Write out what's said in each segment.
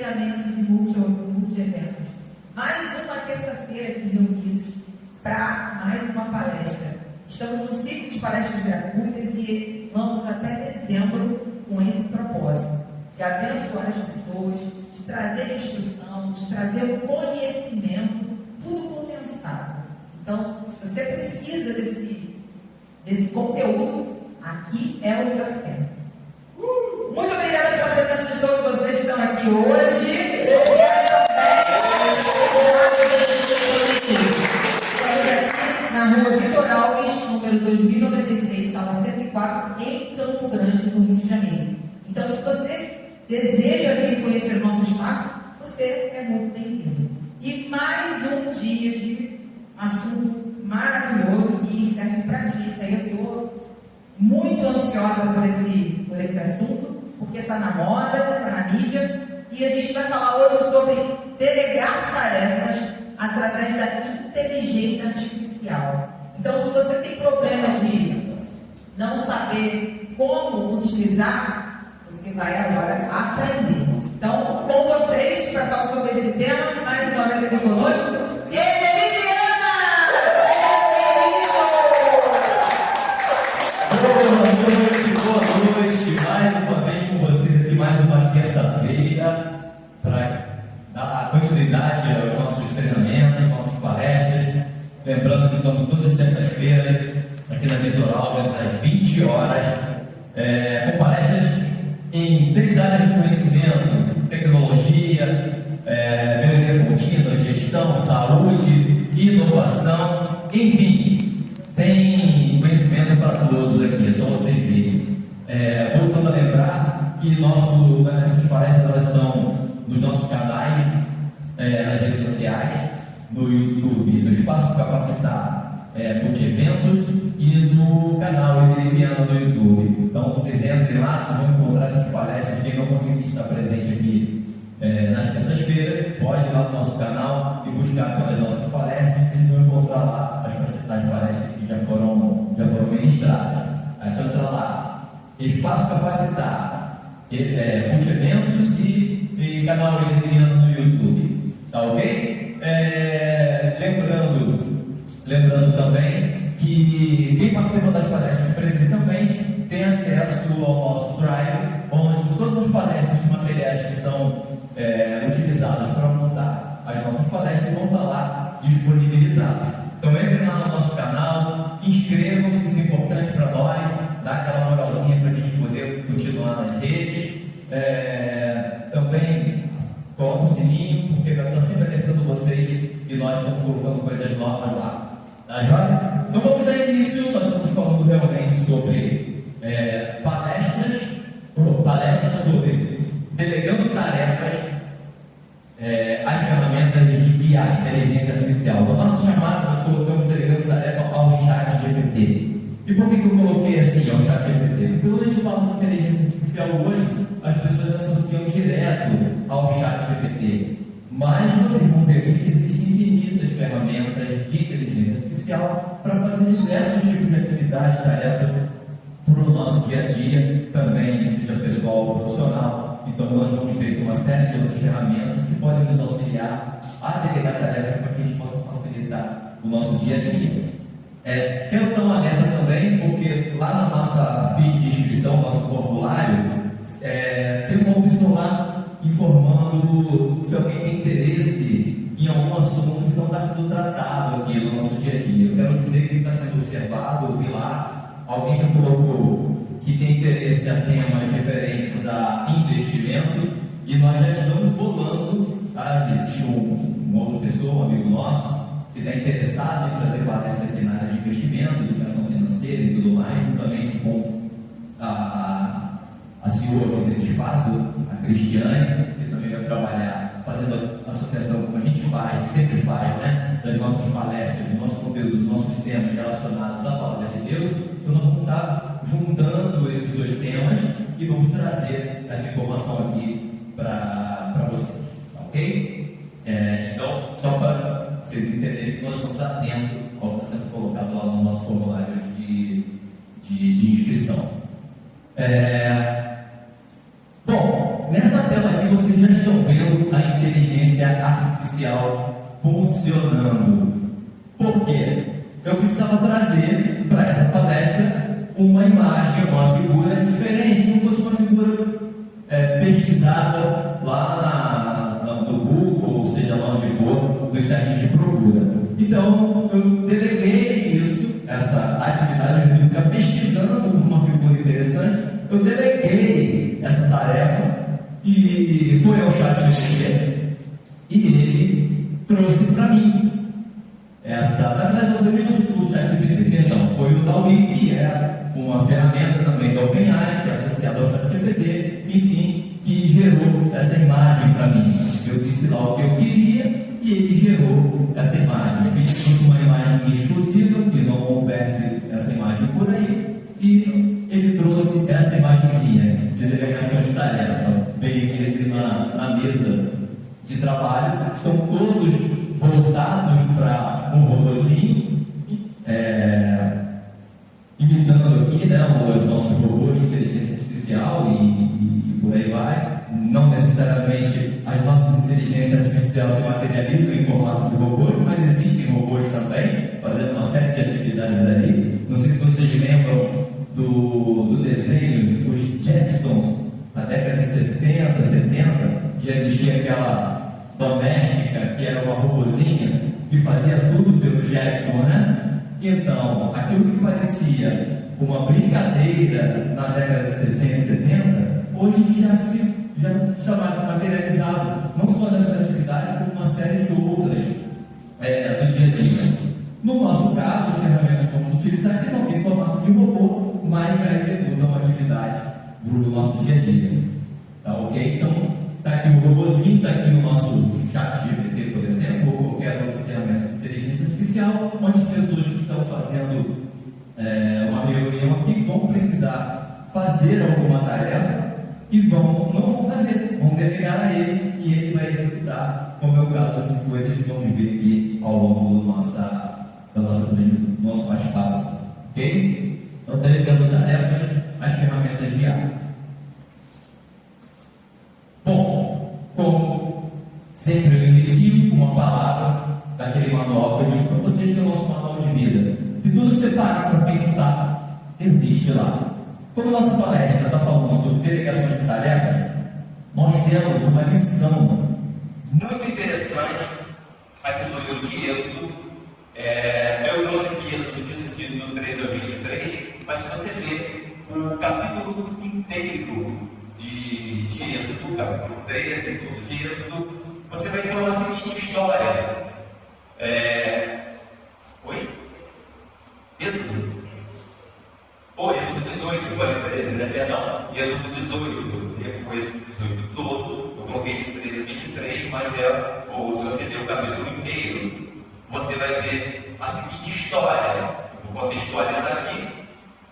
treinamentos e multi-eventos. Mais uma terça-feira aqui reunidos para mais uma palestra. Estamos no ciclo de palestras gratuitas e vamos até dezembro com esse propósito de abençoar as pessoas, de trazer instrução, de trazer o conhecimento, tudo condensado. Então, se você precisa desse conteúdo, aqui é o lugar certo. Muito obrigada pela presença de todos vocês que estão aqui hoje. Obrigada também. Estamos aqui na rua Vitor Alves, número 2096, sala 104, em Campo Grande, no Rio de Janeiro. Então, se você deseja vir conhecer o nosso espaço, você é muito bem-vindo. E mais um dia de assunto maravilhoso que serve para mim. Isso aí eu estou muito ansiosa por esse assunto, porque está na moda, está na mídia, e a gente vai falar hoje sobre delegar tarefas através da inteligência artificial. Então, se você tem problema de não saber como utilizar, você vai agora aprender. Então, com vocês, para falar sobre esse tema, mais uma vez aqui conosco, Boa noite, mais uma vez com vocês aqui, mais uma terça-feira, para dar continuidade aos nossos treinamentos, às nossas palestras. Lembrando que estamos todas as terças-feiras aqui na Vitor Alves, às 20 horas, com palestras em 6 áreas de conhecimento: tecnologia, melhoria contínua, gestão, saúde, inovação, enfim, tem conhecimento para todos aqui, é só vocês verem. Voltando a lembrar que essas palestras elas estão nos nossos canais, nas redes sociais, no YouTube, no Espaço Capacitar Multi-Eventos e no canal Emiliano do YouTube. Então vocês entrem lá, vocês vão encontrar essas palestras. Quem não conseguir estar presente aqui nas terças-feiras, pode ir lá no nosso canal e buscar pelas nossas palestras, que vocês vão encontrar lá as palestras que já foram ministradas. Aí é só entrar lá, Espaço Capacitar, Multi-Eventos e canal Emiliano no YouTube. Tá ok? Lembrando também que quem participa das palestras presencialmente tem acesso ao nosso Drive, onde todas as palestras e materiais que são utilizados para montar as nossas palestras vão estar lá disponibilizados. Então entrem lá no nosso canal, inscrevam-se, isso é importante para nós, dá aquela moralzinha para a gente poder continuar nas redes. Também coloca o sininho, porque vai estar sempre alertando vocês e nós estamos colocando coisas novas lá. Tá joia? Então vamos dar início. Nós estamos falando realmente sobre palestras sobre delegando tarefas, as ferramentas de IA, inteligência artificial. Na nossa chamada nós colocamos delegando tarefa ao chat GPT. E por que eu coloquei assim ao chat GPT? Porque quando a gente fala de inteligência artificial hoje, as pessoas associam direto ao chat GPT. Mas vocês vão ver que existem infinitas ferramentas de inteligência artificial para fazer diversos tipos de atividades, tarefas para o nosso dia a dia, também, seja pessoal ou profissional. Então nós vamos ver uma série de outras ferramentas que podem nos auxiliar a delegar tarefas para que a gente possa facilitar o nosso dia a dia. Quero dar um alerta também, porque lá na nossa ficha de inscrição, nosso formulário, tem uma opção lá informando se alguém tem interesse em algum assunto que não está sendo tratado aqui no nosso dia a dia. Eu quero dizer que está sendo observado, eu vi lá, alguém já colocou que tem interesse a temas referentes a investimento, e nós já estamos bolando, tá? Existe uma outra pessoa, um amigo nosso, que está interessado em trazer palestra aqui na área de investimento, educação financeira e tudo mais, juntamente com a CEO aqui desse espaço, a Cristiane, que também vai trabalhar fazendo associação, como a gente sempre faz, né? Das nossas palestras, dos nossos conteúdos, dos nossos temas relacionados à palavra de Deus. Então nós vamos estar juntando esses dois temas e vamos trazer essa informação aqui para vocês, ok? Então, só para vocês entenderem que nós estamos atentos ao que está sendo colocado lá no nosso formulário de inscrição. Bom, nessa tela aqui vocês já estão vendo a inteligência artificial funcionando. Por quê? Eu precisava trazer para essa palestra uma imagem, uma figura diferente, como fosse uma figura pesquisada lá no Google, ou seja, lá onde for, nos sites de procura. Então, eu deleguei isso, essa atividade de ficar pesquisando por uma figura interessante, eu deleguei essa tarefa e foi ao ChatGPT e ele trouxe para mim na verdade, não foi nem o ChatGPT, perdão, foi o DALL-E, que é uma ferramenta também da OpenAI, que é associada ao ChatGPT, enfim, que gerou essa imagem para mim. Eu disse lá o que eu queria e ele gerou essa imagem. Eu pedi uma imagem exclusiva, que não houvesse essa imagem por aí, e ele trouxe essa imagenzinha de delegação de tarefa. Veio aqui na mesa de trabalho, estão todos voltados para um robozinho, imitando aqui, né, os nossos robôs de inteligência artificial e por aí vai. Não necessariamente as nossas inteligências artificiais se materializam em formato de robôs, mas existem robôs também, fazendo uma série de atividades ali. Não sei se vocês lembram do desenho, os Jetsons, na década de 60, 70, que existia aquela doméstica que era uma robozinha que fazia tudo pelo Jetson, né? Então, aquilo que parecia uma brincadeira na década de 60 e 70, hoje já está materializado, não só nessas atividades, como uma série de outras do dia a dia. No nosso caso, as ferramentas que vamos utilizar aqui não tem formato de robô, mas já executam atividades do nosso dia a dia. Tá ok? Então, está aqui o robozinho, está aqui o nosso ChatGPT, por exemplo, ou qualquer outra ferramenta de inteligência artificial, onde as pessoas que estão fazendo uma reunião aqui vão precisar fazer alguma tarefa e não vão fazer, vão delegar a ele e ele vai executar, como é o caso de coisas que vamos ver aqui ao longo do nosso bate-papo. Ok? Então, delegando tarefas às ferramentas de IA. Bom, como sempre eu inicio com uma palavra daquele manual que eu digo para vocês, que é o nosso manual de vida. Se tudo você parar para pensar, existe lá. Como nossa palestra está falando sobre delegações de tarefas, nós temos uma lição muito interessante aqui no livro de Êxodo. Eu trouxe aqui Êxodo de sentido do 13 ao 23, mas se você ler o capítulo inteiro de Êxodo, capítulo 13 de Êxodo, você vai ter a seguinte história. Êxodo 18, falei 13, né? Perdão. Êxodo 18, o Êxodo 18 todo, eu coloquei de 13 a 23, mas ou se você ler o capítulo inteiro, você vai ver a seguinte história. Eu vou contextualizar aqui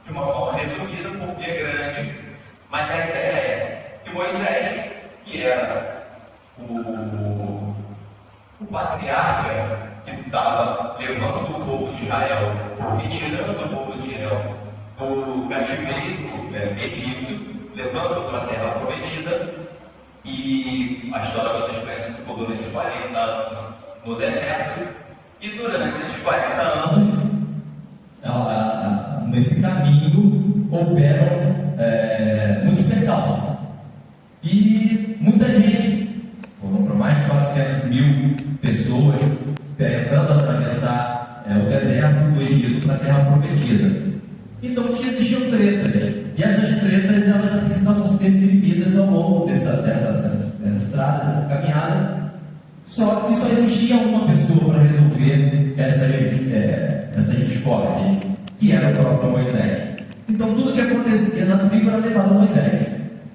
de uma forma resumida, porque é grande, mas a ideia é que Moisés, que era o patriarca que estava levando o povo de Israel, retirando o povo de Israel do cativeiro egípcio, levando para a terra prometida, e a história vocês conhecem, ficou durante 40 anos no deserto, e durante esses 40 anos, nesse caminho, houveram muitos percalços, e muita gente, foram para mais de 400 mil pessoas, tentando atravessar o deserto do Egito para a terra prometida. Então existiam tretas, e essas tretas elas precisavam ser dirimidas ao longo dessa estrada, dessa caminhada. Só que só existia uma pessoa para resolver essas discórdias, que era o próprio Moisés. Então tudo que acontecia na tribo era levado a Moisés.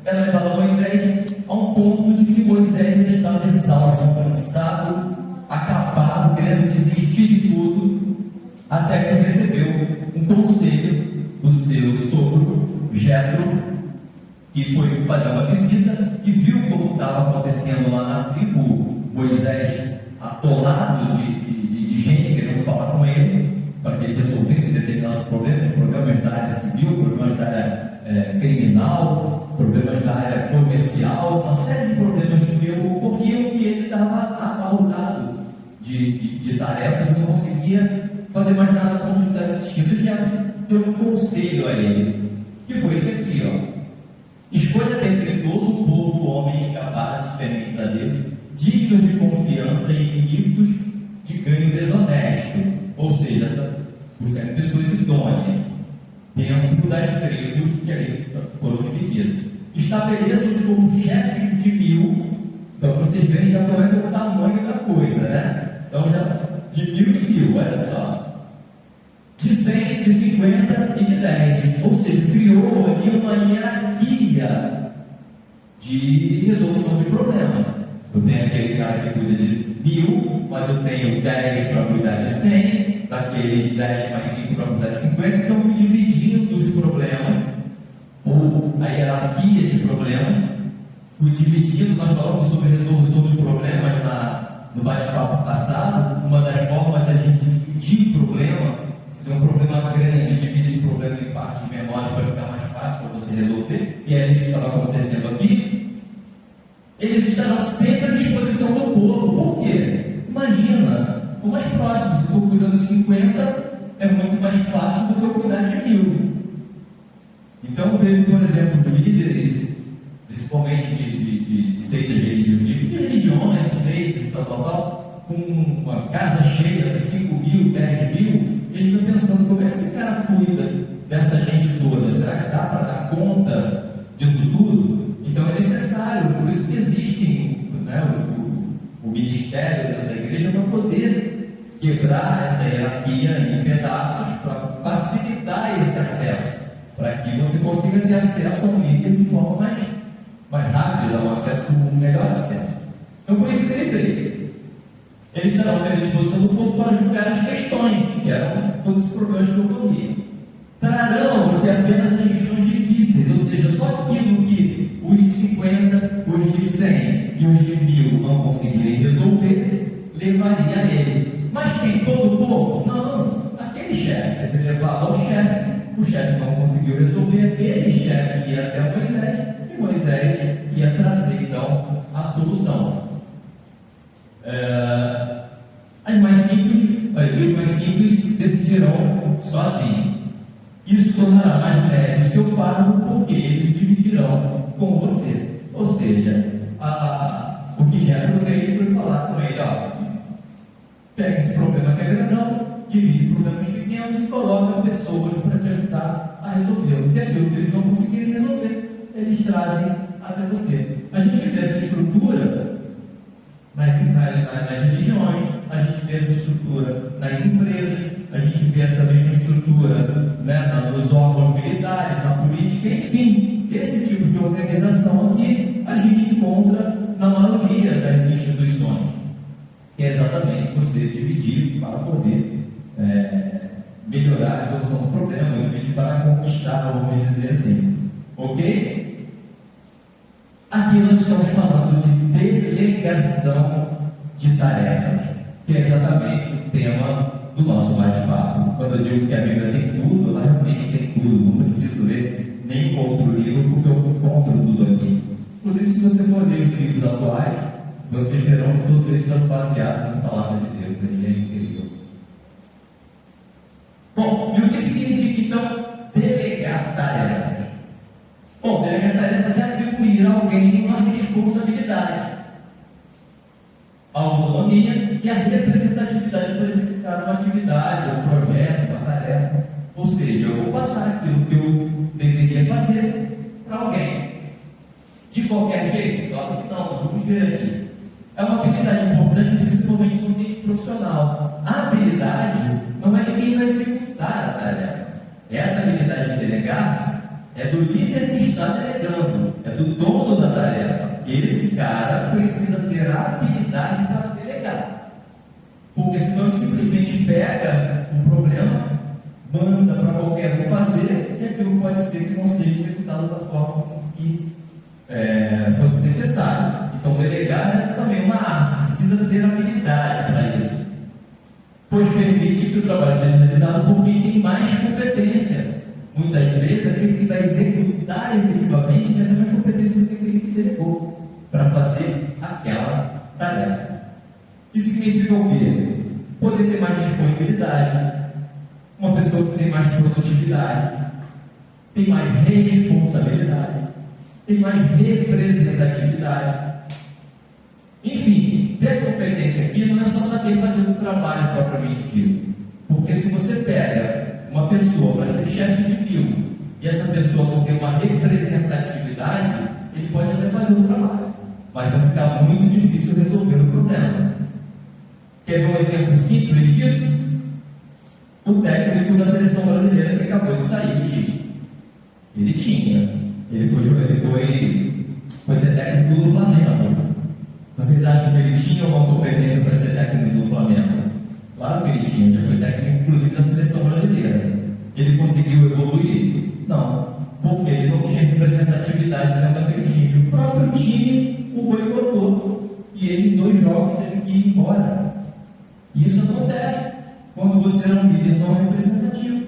Era levado a Moisés a um ponto de que Moisés já estava exausto, cansado, acabado, querendo desistir de tudo, até que recebeu um conselho do seu sogro, Jetro, que foi fazer uma visita e viu como estava acontecendo lá na tribo. Moisés atolado de gente querendo falar com ele, para que ele resolvesse determinados problemas da área civil, problemas da área criminal, problemas da área comercial, uma série de problemas que ocorriam e ele estava amarrotado de tarefas e não conseguia fazer mais nada quando estava assistindo. E já deu um conselho a ele, que foi esse aqui, ó. Escolha dentre todo o povo homens capazes, tementes a Deus, dignos de confiança e inimigos de ganho desonesto, ou seja, buscando pessoas idôneas, dentro das tribos que ali foram divididas. Estabeleça-os como chefes de 1000, então vocês veem já como é que é o tamanho da coisa, né? Então já de 1000 em 1000, olha só. De 100, de 50 e de 10. Ou seja, criou ali uma hierarquia de resolução de problemas. Eu tenho aquele cara que cuida de 1000, mas eu tenho 10 para cuidar de 100, daqueles 10 mais 5 para cuidar de 50, então eu fui dividindo os problemas, ou a hierarquia de problemas, fui dividindo. Nós falamos sobre resolução de problemas no bate-papo passado. Uma das formas da gente dividir o problema, se tem um problema grande, divide esse problema em partes menores para ficar mais fácil para você resolver, e é isso que estava acontecendo aqui. Eles estarão sempre à disposição do povo. Por quê? Imagina, o mais próximo, se eu estou cuidando de 50, é muito mais fácil do que eu cuidar de 1000. Então eu vejo, por exemplo, os líderes, principalmente de seitas de religiões, seitas e tal, com uma casa cheia de 5.000, 10.000, eles estão pensando como é que esse cara cuida dessa gente toda. Será que dá para dar conta disso tudo? Então é necessário, por isso que existe, né, o ministério dentro da igreja, para poder quebrar essa hierarquia em pedaços, para facilitar esse acesso, para que você consiga ter acesso a um líder de forma mais rápida, um melhor acesso. Então foi isso que ele fez. Eles estarão sempre à disposição do povo para julgar as questões, que eram todos os problemas que ocorriam. Trarão-se apenas as questões difíceis, ou seja, só aquilo que os de 50, os de 100 e os de 1000 não conseguirem resolver, levaria a ele. Mas quem? Todo o povo? Não, aquele chefe ia ser levado ao chefe. O chefe não conseguiu resolver, aquele chefe ia até Moisés, e Moisés ia trazer então a solução. Os mais simples decidirão sozinhos. Isso tornará mais leve o seu fardo, porque eles dividirão com você. Ou seja, o que Jethro fez foi falar com ele: ó, pega esse problema que é grandão, divide problemas pequenos e coloca pessoas para te ajudar a resolvê-los. E aquilo que eles não conseguirem resolver, eles trazem até você. A gente vê essa estrutura nas religiões, a gente vê essa estrutura nas empresas, a gente vê essa mesma estrutura, né, nos órgãos militares, na política, enfim, esse tipo de organização aqui a gente encontra na maioria das instituições, que é exatamente você dividir para poder melhorar a resolução do problema, dividir para conquistar, vamos dizer assim, ok? Aqui nós estamos falando de delegação de tarefas, que é exatamente o tema do nosso bate-papo. Quando eu digo que a Bíblia tem tudo, ela realmente tem tudo. Não preciso ler nenhum outro livro, porque eu encontro tudo aqui. Inclusive, se você for ler os livros atuais, vocês verão que todos eles estão baseados na palavra de Deus. Ele é incrível. Bom, e o que significa então delegar tarefas? Bom, delegar tarefas é atribuir a alguém uma responsabilidade, a autonomia e a representatividade para executar uma atividade, um projeto, uma tarefa. Ou seja, eu vou passar aquilo que eu deveria fazer para alguém. De qualquer jeito? Claro que não, vamos ver aqui. É uma habilidade importante, principalmente no ambiente profissional. A habilidade não é de quem vai executar a tarefa. Essa habilidade de delegar é do líder que está delegando, é do dono da tarefa. Esse cara precisa ter a habilidade para delegar, porque senão ele simplesmente pega um problema, manda para qualquer um fazer, e aquilo pode ser que não seja executado da forma que fosse necessário. Então delegar é também uma arte, precisa ter habilidade para isso, pois permite que o trabalho seja realizado por quem tem mais competência. Muitas vezes aquele que vai executar executar efetivamente tem até mais competência do que aquele que delegou para fazer aquela tarefa. Isso significa o quê? Poder ter mais disponibilidade, uma pessoa que tem mais produtividade, tem mais responsabilidade, tem mais representatividade. Enfim, ter competência aqui não é só saber fazer o trabalho propriamente dito. Porque se você pega uma pessoa para ser chefe de 1000 e essa pessoa não tem uma representatividade, ele pode até fazer o trabalho, mas vai ficar muito difícil resolver o problema. Quer ver um exemplo simples disso? O técnico da seleção brasileira que acabou de sair, o Tite. Ele foi ser técnico do Flamengo. Vocês acham que ele tinha ou não competência para ser técnico do Flamengo? Claro que ele tinha, já foi técnico inclusive da seleção brasileira. Ele conseguiu evoluir? Não, porque ele não tinha representatividade dentro daquele time. O próprio time o boicotou e ele em 2 jogos teve que ir embora. E isso acontece quando você é um líder não representativo.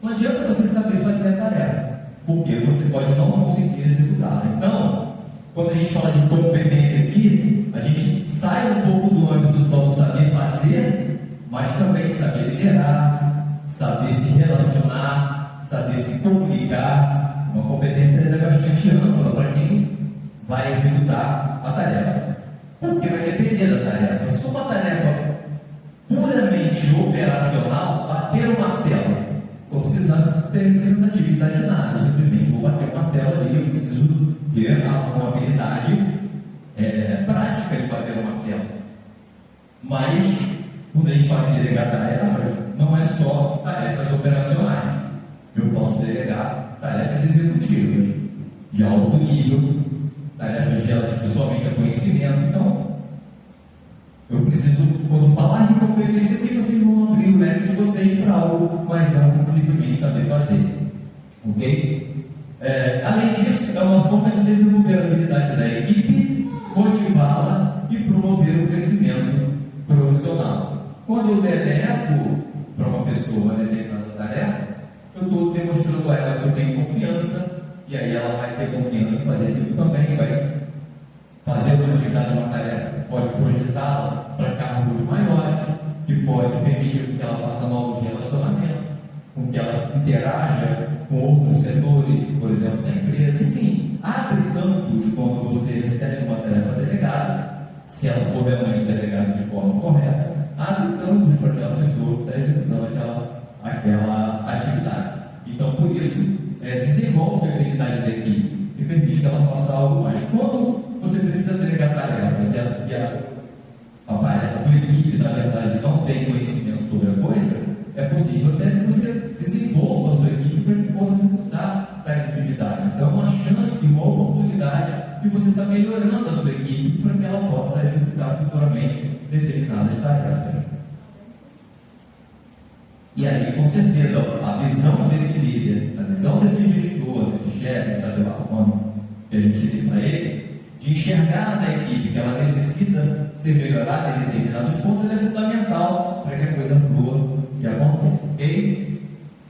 Não adianta você saber fazer a tarefa, porque você pode não conseguir executá-la. Então, quando a gente fala de competência aqui, a gente sai um pouco do âmbito só do saber fazer, mas também saber liderar, saber se relacionar, saber se comunicar. Uma competência é bastante ampla para quem vai executar a tarefa, porque vai depender da tarefa. Se for uma tarefa puramente operacional, bater o martelo, vou precisar ter representatividade de nada, simplesmente vou bater o martelo ali, eu preciso ter uma habilidade prática de bater o martelo. Mas, quando a gente fala em delegar tarefas, não é só tarefas operacionais. Eu posso delegar tarefas executivas, de alto nível, tarefas geradas pessoalmente a conhecimento. Então, eu preciso, quando falar de competência aqui, vocês vão abrir o leque de vocês para algo mais amplo que simplesmente saber fazer. Ok? Além disso, é uma forma de desenvolver a habilidade da equipe, motivá-la e promover o crescimento profissional. Quando eu delego para uma pessoa uma determinada tarefa, eu estou demonstrando a ela que eu tenho confiança, e aí ela vai ter confiança em fazer aquilo também, e vai fazer uma atividade, uma tarefa, pode projetá-la para cargos maiores, que pode permitir que ela faça novos relacionamentos, com que ela se interaja com outros setores, por exemplo, da empresa. Enfim, abre campos quando você recebe uma tarefa delegada, se ela for realmente delegada de forma correta, abre campos para aquela pessoa que está executando aquela atividade. Então, por isso, desenvolve a habilidade da equipe e permite que ela faça algo mais. Quando você precisa delegar tarefas aparece a tua equipe, na verdade, não tem conhecimento sobre a coisa, é possível até que você desenvolva a sua equipe para que possa executar tais atividades. Então, uma chance, uma oportunidade de você estar melhorando a sua equipe para que ela possa executar futuramente determinadas tarefas. E aí, com certeza, a visão desse líder, a visão desse gestor, desse chefe, sabe lá o nome que a gente tem para ele, de enxergar na equipe que ela necessita ser melhorada em determinados pontos, é fundamental para que a coisa flua e aconteça. Ok?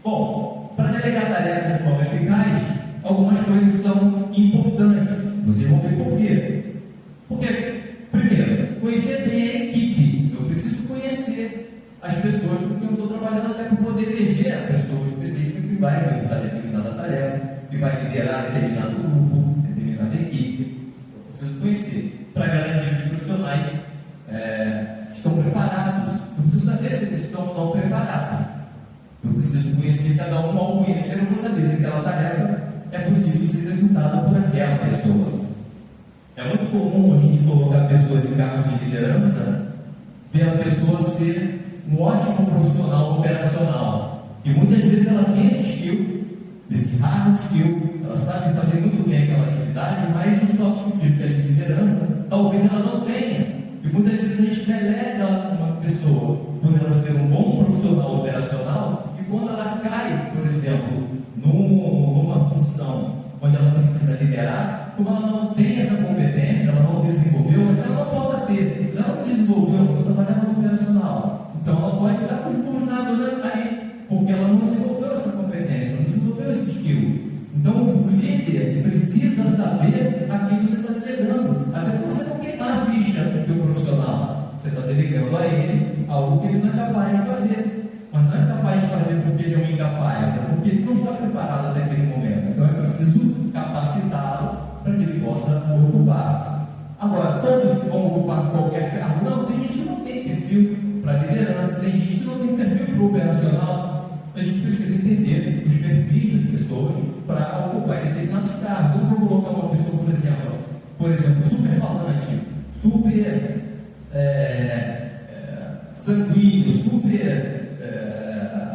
Bom, para delegar tarefas de forma eficaz, algumas coisas são importantes. Vocês vão ver por quê. Porque, primeiro, conhecer bem a equipe. Eu preciso conhecer as pessoas com quem eu estou trabalhando, até para poder eleger a pessoa específica que vai executar determinada tarefa, que vai liderar determinado grupo, determinada equipe. Preciso conhecer, para garantir que os profissionais estão preparados. Eu preciso saber se eles estão ou não preparados. Eu preciso conhecer cada um. Ao conhecer, eu vou saber se aquela tarefa é possível ser executada por aquela pessoa. É muito comum a gente colocar pessoas em cargos de liderança pela pessoa ser um ótimo profissional operacional. E muitas vezes ela tem esse skill, esse raro skill, ela sabe fazer muito bem aquela atividade, mas os soft skills que é de liderança, talvez ela não tenha. E muitas vezes a gente delega uma pessoa por ela ser um bom profissional operacional, e quando ela cai, por exemplo, numa função onde ela precisa liderar, como ela não tem essa competência, ela não desenvolveu, até ela não possa ter, mas ela não desenvolveu, ela só trabalhava no operacional. Então ela pode dar com os burros na água aí, porque ela não desenvolveu essa competência, não desenvolveu esse skill. Então o líder capaz de fazer. Mas não é capaz de fazer porque ele é um incapaz, é porque ele não está preparado até aquele momento. Então é preciso capacitá-lo para que ele possa ocupar. Agora, todos que vão ocupar qualquer cargo, não, tem gente que não tem perfil para liderança, tem gente que não tem perfil para operacional. A gente precisa entender os perfis das pessoas para ocupar determinados cargos. Eu vou colocar uma pessoa, por exemplo, super falante, super sanguíneo, super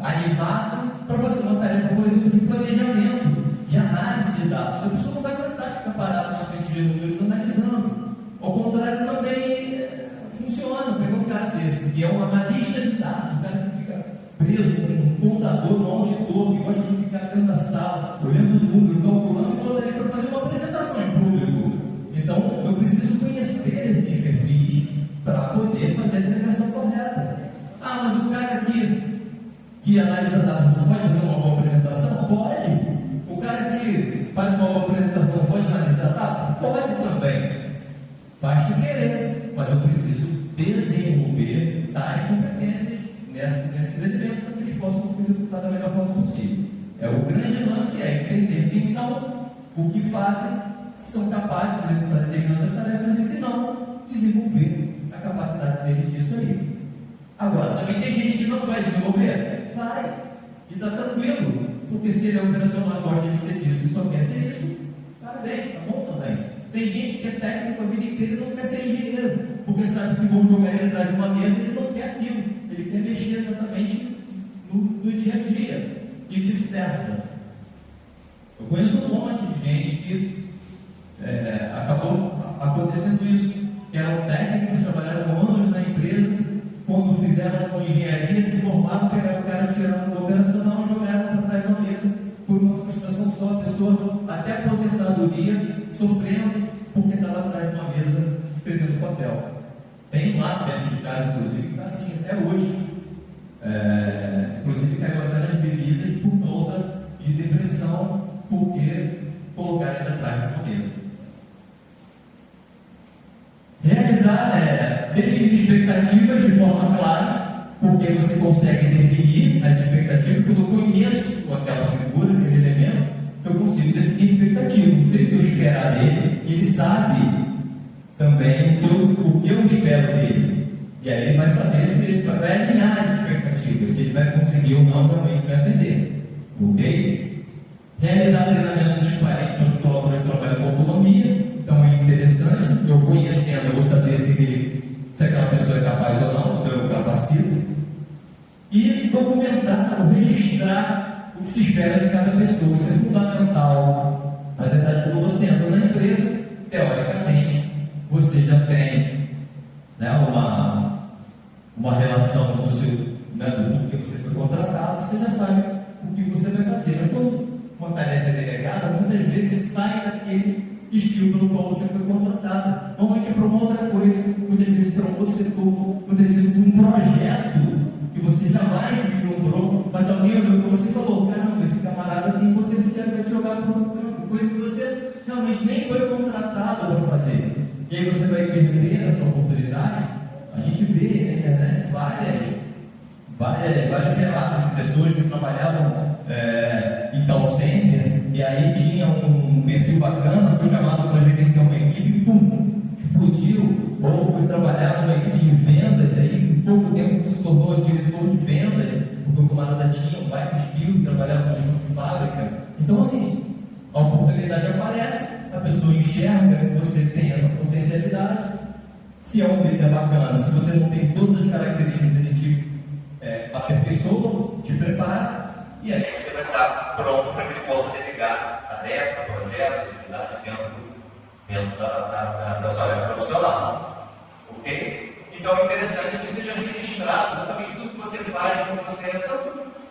animado para fazer uma tarefa, por exemplo, de planejamento, de análise de dados. A pessoa não vai aguentar ficar parada na frente de números analisando. Ao contrário, também funciona. Pegar um cara desse, que é um analista de dados, um cara que fica preso com um contador, um auditor, que gosta de ficar dentro da sala, olhando o número, calculando, e toda ali para fazer uma apresentação em público. Então, eu preciso conhecer esses perfis para poder fazer a delegação correta. Ah, mas o cara que analisa dados não pode fazer uma boa apresentação? Pode. O cara que faz uma boa apresentação pode analisar dados? Pode também. Basta querer, mas eu preciso desenvolver tais competências nesses elementos para que eles possam executar da melhor forma possível. O grande lance é entender quem são, o que fazem, se são capazes de executar determinadas tarefas e, se não, desenvolver a capacidade deles disso aí. Agora, também tem gente que não vai desenvolver? Vai. E está tranquilo, porque se ele é operacional, gosta de ser disso e só quer ser isso, parabéns, está bom também. Tem gente que é técnico a vida inteira e não quer ser engenheiro, porque sabe que vão jogar ele atrás de uma mesa e ele não quer aquilo, ele quer mexer exatamente no dia a dia, e vice-versa. Eu conheço um monte de gente que acabou acontecendo isso, que eram técnicos, trabalharam anos na empresa, quando fizeram engenharia, se formaram, pegaram o cara, tiraram do operacional e jogaram para trás da mesa, por uma frustração só, a pessoa até aposentadoria, sofrendo, porque estava atrás de uma mesa escrevendo papel. Tem lá perto de casa, inclusive, que está assim até hoje. Inclusive caiu até nas bebidas por causa de depressão, porque colocaram ele atrás de uma mesa. Realizar, definir expectativas de forma clara, porque você consegue definir as expectativas. Quando eu conheço aquela figura, aquele elemento, eu consigo definir expectativas, sei o que eu esperar dele, ele sabe também o que eu espero dele. E aí ele vai saber se ele vai alinhar as expectativas, se ele vai conseguir ou não realmente me atender. Ok? Realizar treinamentos transparentes nos colaboradores que trabalham com autonomia. Então é interessante, eu conhecendo, eu vou saber se aquela pessoa é capaz ou não, então eu capacito. E documentar ou registrar o que se espera de cada pessoa, isso é fundamental. Na verdade, quando você entra na empresa, teoricamente, você já tem uma relação do porquê você foi contratado, você já sabe o que você vai fazer. Mas quando uma tarefa é delegada, muitas vezes sai daquele estilo pelo qual você foi contratado. Normalmente é para uma outra coisa, muitas vezes para um outro setor, muitas vezes para um projeto que você jamais vislumbrou, mas alguém olhou para você e falou: caramba, esse camarada tem potencial, vai te jogar para um campo, coisa que você realmente nem foi contratado para fazer. E aí você vai perder essa oportunidade. A gente vê na internet vários relatos de pessoas que trabalhavam em call center, e aí tinha um perfil bacana, foi chamado para gerenciar uma equipe e pum, explodiu, ou foi trabalhar numa equipe de vendas, e aí em pouco tempo se tornou diretor de vendas, porque o camarada tinha um baita skill, trabalhava no chão de fábrica. Então assim, a oportunidade aparece, a pessoa enxerga que você tem essa potencialidade. Se é um líder bacana, se você não tem todas as características, ele te aperfeiçoa, te prepara, e aí você vai estar pronto para que ele possa delegar tarefa, projeto, atividade dentro da sua área profissional. Ok? Então é interessante que seja registrado exatamente tudo que você faz quando você entra,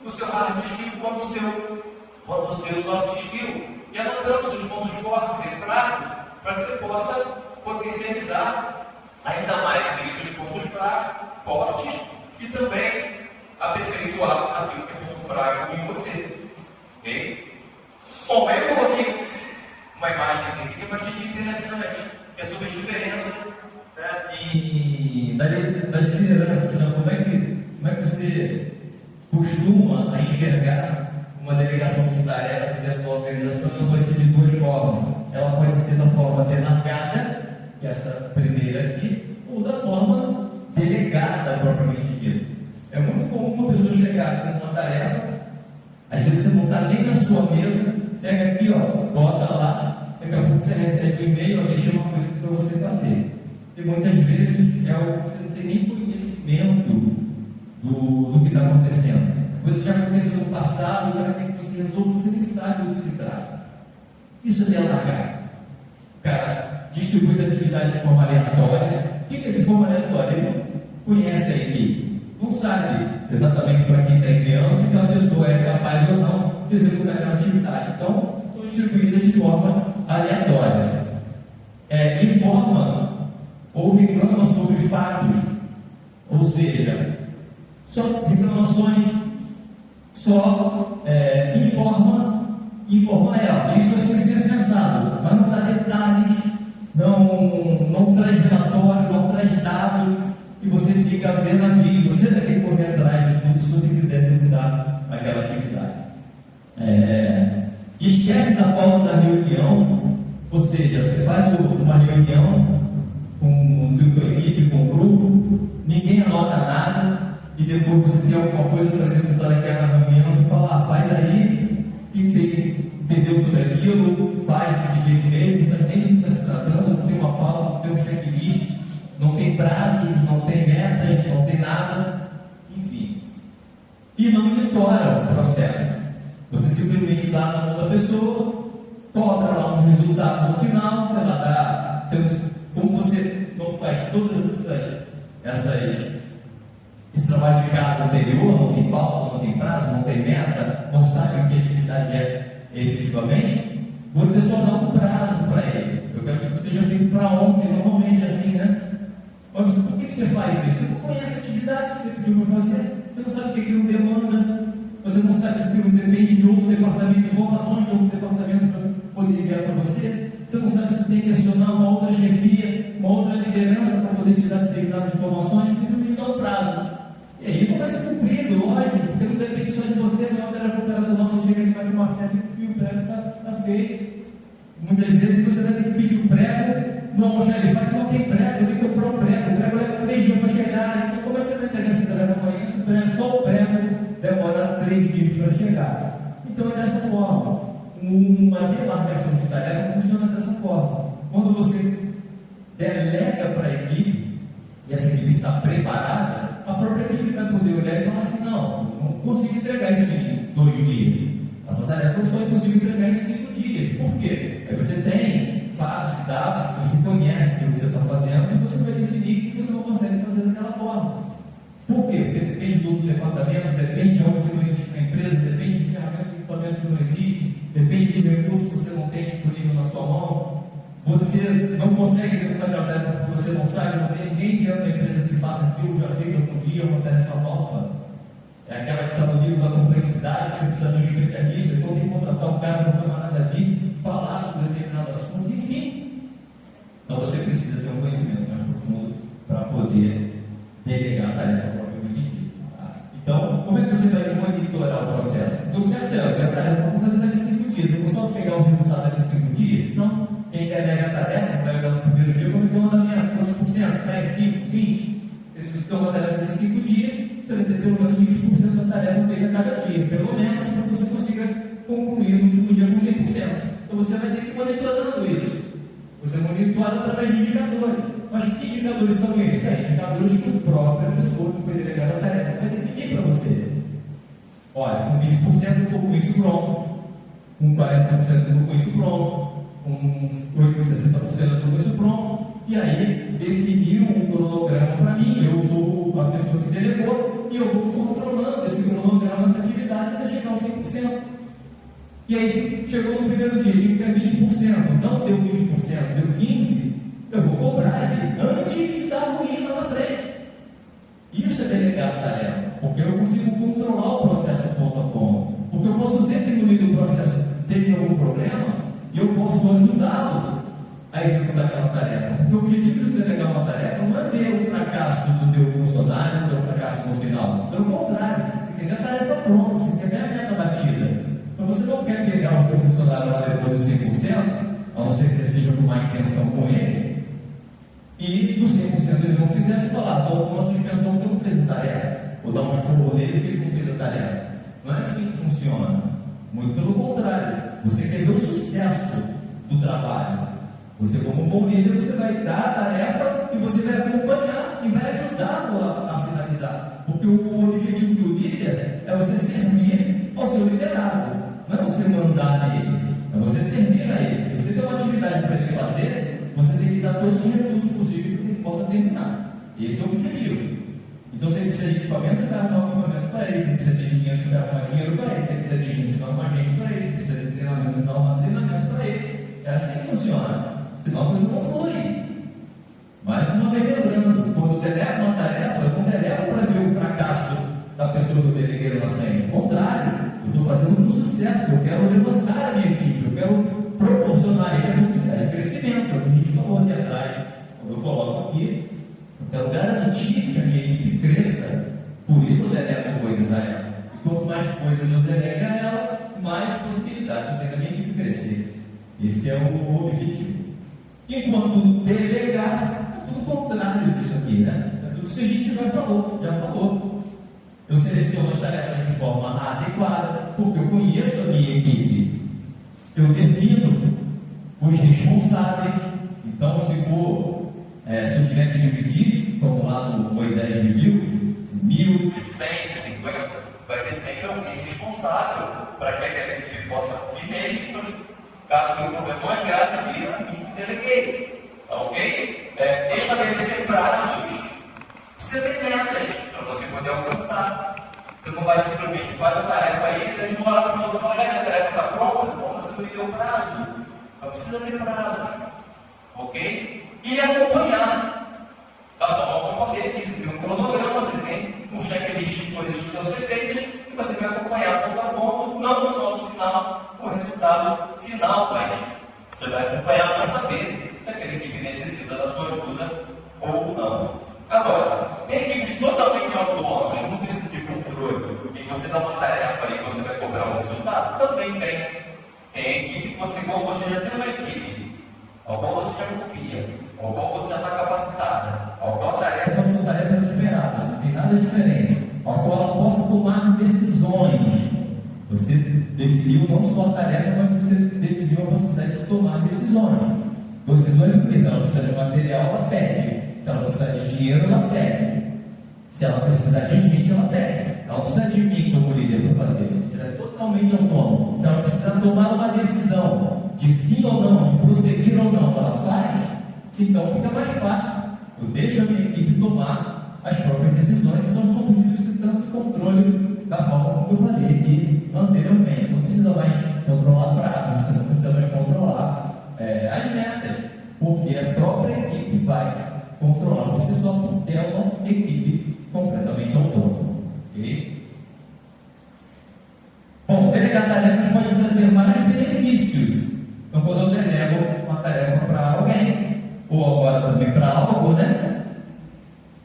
no seu hard skill quanto no seu soft skill, e anotando seus pontos fortes e fracos, para que você possa potencializar ainda mais aqueles seus pontos fracos, fortes, e também aperfeiçoar aquilo que é ponto fraco em você. Ok? Bom, aí eu coloquei uma imagem aqui que é bastante interessante, que é sobre a diferença das lideranças, né? Como é que você enxergar uma delegação de tarefa dentro da organização, ela pode ser de duas formas. Ela pode ser da forma delegada, que é essa primeira aqui, ou da forma delegada, propriamente dita. É muito comum uma pessoa chegar com uma tarefa, às vezes você não está nem na sua mesa, pega aqui, ó, bota lá, daqui a pouco você recebe um e-mail, ó, deixa uma coisa para você fazer. E muitas vezes é algo que você não tem nem conhecimento do que está acontecendo. Coisa já aconteceu no passado, o cara tem que você resolver, você nem sabe do que se trata. Isso é largar. O cara distribui as atividades de forma aleatória. O que é de forma aleatória? Ele não conhece a equipe, não sabe exatamente para quem está enviando, se aquela pessoa é capaz ou não de executar aquela atividade. Então, são distribuídas de forma aleatória. Informa ou reclama sobre fatos, ou seja, só reclamações, só informa ela. Isso é ser sensado, mas não dá detalhes, não traz relatório, não traz dados, e você fica vendo a vida. Você vai ter que correr atrás de tudo se você quiser executar aquela atividade. Esquece da pauta da reunião, ou seja, você faz uma reunião com a equipe, com o grupo, ninguém anota nada, e depois você tem alguma coisa para executar naquela reunião, você fala, faz aí, o que você entendeu sobre aquilo, faz desse jeito mesmo, você nem do que está se tratando, não tem uma pauta, não tem um checklist, não tem prazos, não tem metas, não tem nada, enfim. E não monitora o processo. Você simplesmente dá na mão da pessoa, cobra lá um resultado no final, sei lá, como você não faz todas esse trabalho de casa anterior, não tem pauta, não tem prazo, não tem meta, não sabe o que a atividade é efetivamente, você só dá um prazo para ele. Eu quero que isso seja feito para ontem, normalmente é assim, né? Mas por que você faz isso? Você não conhece a atividade que você pediu para fazer, você não sabe o que aquilo demanda, você não sabe se aquilo depende de outro departamento, de informações de outro departamento para poder enviar para você, você não sabe se tem que acionar uma outra chefia, uma outra liderança para poder te dar determinadas informações, simplesmente dá um prazo. E aí não vai ser cumprido, lógico, porque não depende só de você, não é uma tarefa operacional, você chega ali, vai de martelo e o prego está feio. Muitas vezes você vai ter que pedir o prego, não, almoxarifado não tem prego, tem que comprar o prego leva 3 dias para chegar, então como é que você vai entregar essa tarefa amanhã se o prego, só o prego demora 3 dias para chegar? Então é dessa forma, uma demarcação de tarefa funciona dessa forma. Quando você delega para a equipe, e essa equipe está preparada, a própria equipe vai poder olhar e falar assim, não consigo entregar isso em 2 dias. Essa tarefa eu só consigo entregar em 5 dias. Por quê? Aí você tem fatos, dados, você conhece o que você está fazendo e você vai definir que você não consegue fazer daquela forma. Por quê? Porque depende do departamento, depende de algo que não existe na empresa, depende de ferramentas e equipamentos que não existem, depende de recursos que você não tem disponível na sua mão. Você não consegue executar aquela tarefa porque você não sabe, não tem ninguém dentro da empresa que faça aquilo, já fez algum dia uma tarefa nova. É aquela que está no nível da complexidade, que você precisa de um especialista, então tem que contratar um cara para o camarada vir, falar sobre determinado assunto, enfim. Então você precisa ter um conhecimento mais profundo para poder delegar a tarefa propriamente dita. Então, como é que você vai monitorar o processo? Deu certo, a tarefa eu vou fazer daqui a 5 dias, eu vou só pegar o resultado daqui a 5 dias? Não. Quem delega a tarefa, vai olhar no primeiro dia, como é que eu ando a minha quantos por cento? Está em 5, 20? Se você tem uma tarefa de 5 dias, você vai ter pelo menos 20% da tarefa feita a cada dia, pelo menos para que você consiga concluir no último dia com 100%. Então você vai ter que ir monitorando isso. Você monitora através de indicadores. Mas que indicadores são esses? Indicadores que a própria pessoa que foi delegada a tarefa vai definir para você. Olha, com 20% eu estou com isso pronto, com 40% eu estou com isso pronto, com 60% eu estou com isso pronto, e aí definiu um cronograma para mim. Eu sou a pessoa que delegou e eu vou controlando esse cronograma, essa atividade até chegar aos 100%. E aí, se chegou no primeiro dia, tinha que ter 20%, não deu 20%, deu 15%, eu vou cobrar ele antes de dar ruim lá na frente. Isso é delegar a tarefa, porque eu consigo controlar o processo ponto a ponto, porque eu posso ver que no meio do processo teve algum problema e eu posso ajudá-lo a executar aquela tarefa. Porque o objetivo de delegar uma tarefa não é ver o fracasso do teu funcionário, o teu fracasso no final. Pelo contrário, você quer ver a tarefa pronta, você quer ver a manutenção com ele, e do 100% ele não fizesse, falar, dou uma suspensão porque eu não fiz a tarefa, ou dar um esporro nele porque ele não fez a tarefa. Não é assim que funciona. Muito pelo contrário. Você quer ver o sucesso do trabalho. Você, como um bom líder, você vai dar a tarefa e você vai acompanhar e vai ajudá-lo a finalizar. Porque o objetivo do líder é você servir ao seu liderado. Não é você mandar nele, é você servir a ele. Se você tem uma atividade para ele fazer, você tem que dar todos os recursos possíveis para que ele possa terminar. Esse é o objetivo. Então, se ele precisa de equipamento, você vai arrumar um equipamento para ele. Se ele precisa de dinheiro, você vai arrumar dinheiro para ele. Se ele precisa de gente, você vai arrumar gente para ele. Se ele precisa de treinamento, você vai arrumar treinamento para ele. É assim que funciona. Senão a coisa não flui. Mais uma vez lembrando, quando eu delego uma tarefa, eu não delego para ver o fracasso da pessoa que eu deleguei lá na frente. Ao contrário, eu estou fazendo um sucesso. Eu quero levantar a minha equipe. Eu quero proporcionar a ele a possibilidade de crescimento. É o que a gente falou ali atrás. Quando eu coloco aqui, eu quero garantir que a minha equipe cresça. Por isso eu delego coisas a ela. E quanto mais coisas eu delego a ela, mais possibilidade eu tenho da minha equipe crescer. Esse é o objetivo. Enquanto delegar, é tudo contrário disso aqui, né? É tudo isso que a gente já falou. Eu seleciono as tarefas de forma adequada, porque eu conheço a minha equipe. Eu defino os responsáveis. Então, se eu tiver que dividir, como lá no Moisés dividiu, 1.150, vai ter sempre alguém responsável para que aquela equipe possa ministrar. Caso tenha um problema mais grave, vira a mim que deleguei. Ok? Estabelecer prazos. Você tem metas para você poder alcançar. Você não vai simplesmente fazer a tarefa aí, de uma hora para outra, falar, a tarefa está pronta, bom, você não me deu prazo. Não precisa ter prazos. Ok? E acompanhar. Da forma como eu falei aqui, você tem um cronograma, você tem um checklist de coisas que precisam ser feitas, e você vai acompanhar ponto a ponto, não só no final, o resultado final, mas você vai acompanhar para saber se aquela equipe necessita da sua ajuda ou não. Agora, tem equipes totalmente autônomas, que não precisam de controle, e você dá uma tarefa e você vai cobrar um resultado, também tem. Tem equipe que você já tem uma equipe, ao qual você já confia, ao qual você já está capacitada, ao qual tarefas são tarefas esperadas, não tem nada diferente, ao qual ela possa tomar decisões. Você definiu não só a tarefa, mas você definiu a possibilidade de tomar decisões. Decisões o quê? Se ela precisa de material, ela pede. Se ela precisar de dinheiro, ela pede. Se ela precisar de gente, ela pede. Ela não precisa de mim como líder para fazer isso. Ela é totalmente autônoma. Se ela precisar tomar uma decisão de sim ou não, de prosseguir ou não, ela faz. Então fica mais fácil. Eu deixo a minha equipe tomar as próprias decisões, então eu não preciso de tanto controle da forma como eu falei aqui anteriormente. Você não precisa mais controlar prazos, você não precisa mais controlar as metas, porque a própria equipe vai controlar você só por ter uma equipe completamente autônoma. Ok? Bom, delegar tarefas pode trazer vários benefícios. Então, quando eu delego uma tarefa para alguém, ou agora também para algo, né?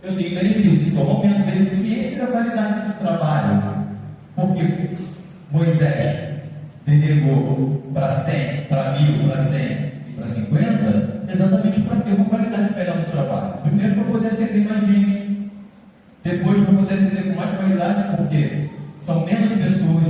Eu tenho benefícios como aumento da eficiência e da qualidade do trabalho. Porque Moisés delegou para 100, para 1.000, para 100 e para 50, exatamente para ter uma qualidade melhor do trabalho. Primeiro, para poder atender mais gente. Depois, para poder atender com mais qualidade, porque são menos pessoas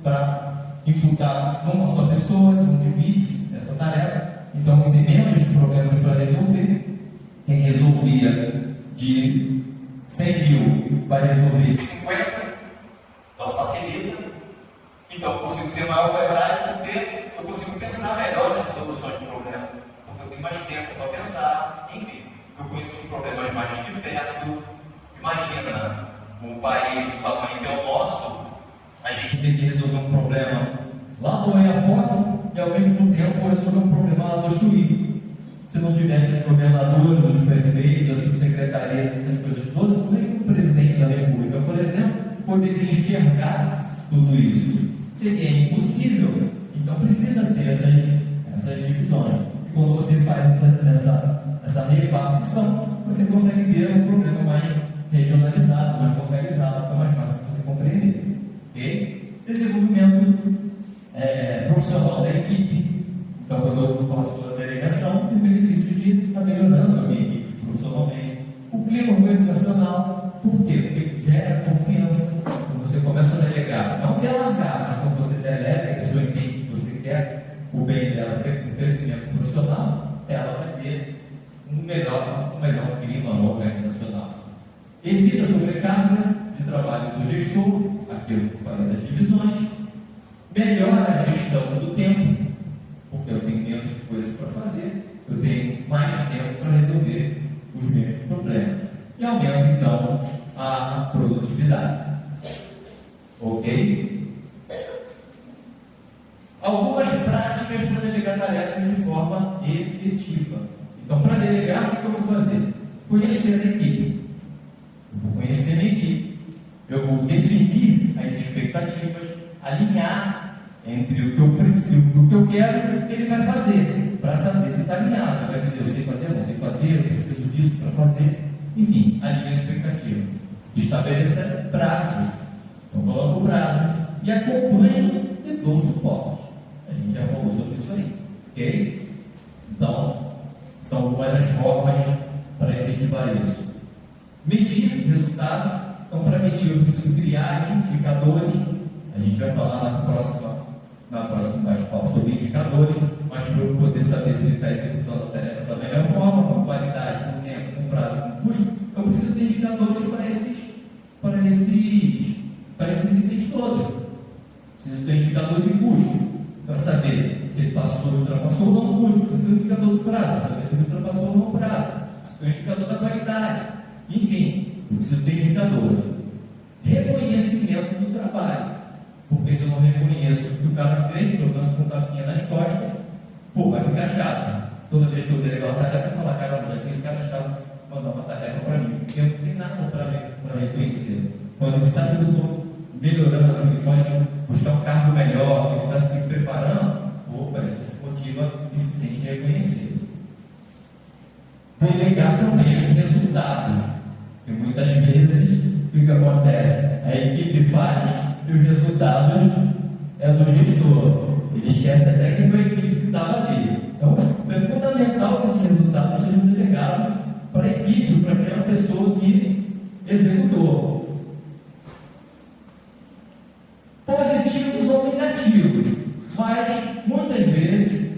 para imputar numa só pessoa, então divide essa tarefa. Então, tem menos problemas para resolver. Quem resolvia de 100.000 vai resolver de 50, então facilita. Então eu consigo ter maior qualidade porque eu consigo pensar melhor nas soluções do problema, porque eu tenho mais tempo para pensar. Enfim, eu conheço os problemas mais de perto. Imagina um país do tamanho que é o nosso, a gente tem que resolver um problema lá no Oiapoque e ao mesmo tempo resolver um problema lá do Chuí. Se não tivesse os governadores, os prefeitos, as subsecretarias, essas coisas todas, como é que o presidente da República, por exemplo, poderia enxergar tudo isso? Seria impossível. Então precisa ter essas divisões. E quando você faz essa repartição, você consegue ver um problema mais regionalizado, mais localizado, fica mais fácil de você compreender. Ok? Desenvolvimento profissional da equipe. Então, quando eu faço a delegação, tem benefício clima organizacional. Por quê? Porque gera confiança. Quando você começa a delegar, não delargar, mas quando você delega, a pessoa entende que você quer o bem dela, o crescimento profissional, ela vai ter um melhor clima organizacional. Evita a sobrecarga de trabalho do gestor, aquilo que eu falei das divisões, melhora a gestão do tempo, porque eu tenho menos coisas para fazer, eu tenho mais tempo para resolver os mesmos problemas, e aumenta então a produtividade. Ok? Algumas práticas para delegar tarefas de forma efetiva. Então, para delegar, o que eu vou fazer? Conhecer a equipe. Eu vou conhecer a minha equipe. Eu vou definir as expectativas, alinhar entre o que eu preciso, o que eu quero e o que ele vai fazer, para saber se está alinhado. Ele vai dizer, eu sei fazer, não sei fazer, eu preciso disso para fazer. Enfim, alinha a expectativa. Estabeleça prazos. Então, coloco prazos e acompanho e dou suporte. A gente já falou sobre isso aí. Ok? Então, são algumas das formas para efetivar isso. Medir resultados. Então, para medir, eu preciso criar indicadores. A gente vai falar na próxima bate-papo sobre indicadores, mas para eu poder saber se ele está executando a tarefa da melhor forma, com qualidade, com tempo, com prazo, com custo, eu preciso ter indicadores para esses itens todos. Preciso ter indicador de custo, para saber se ele passou ou ultrapassou ou não o custo. Preciso ter um indicador do prazo, para saber se ele ultrapassou ou não o prazo. Preciso ter um indicador da qualidade. Enfim, eu preciso ter indicadores. Reconhecimento do trabalho. Porque se eu não reconheço o que o cara fez, pelo menos com um tapinha nas costas, vai ficar chato. Toda vez que eu delegar uma tarefa, eu falar, caramba, já que esse cara é chato, mandar uma tarefa para mim, porque eu não tenho nada para reconhecer. Quando ele sabe que eu estou melhorando, que ele pode buscar um cargo melhor, que ele está se preparando, ele se motiva e se sente reconhecido. Delegar também os resultados, porque muitas vezes o que acontece? A equipe faz e os resultados é do gestor. Ele esquece até que foi a equipe que estava ali. Então, é fundamental que esses resultados sejam delegados para a equipe, para aquela pessoa que executou. Positivos ou negativos, mas muitas vezes,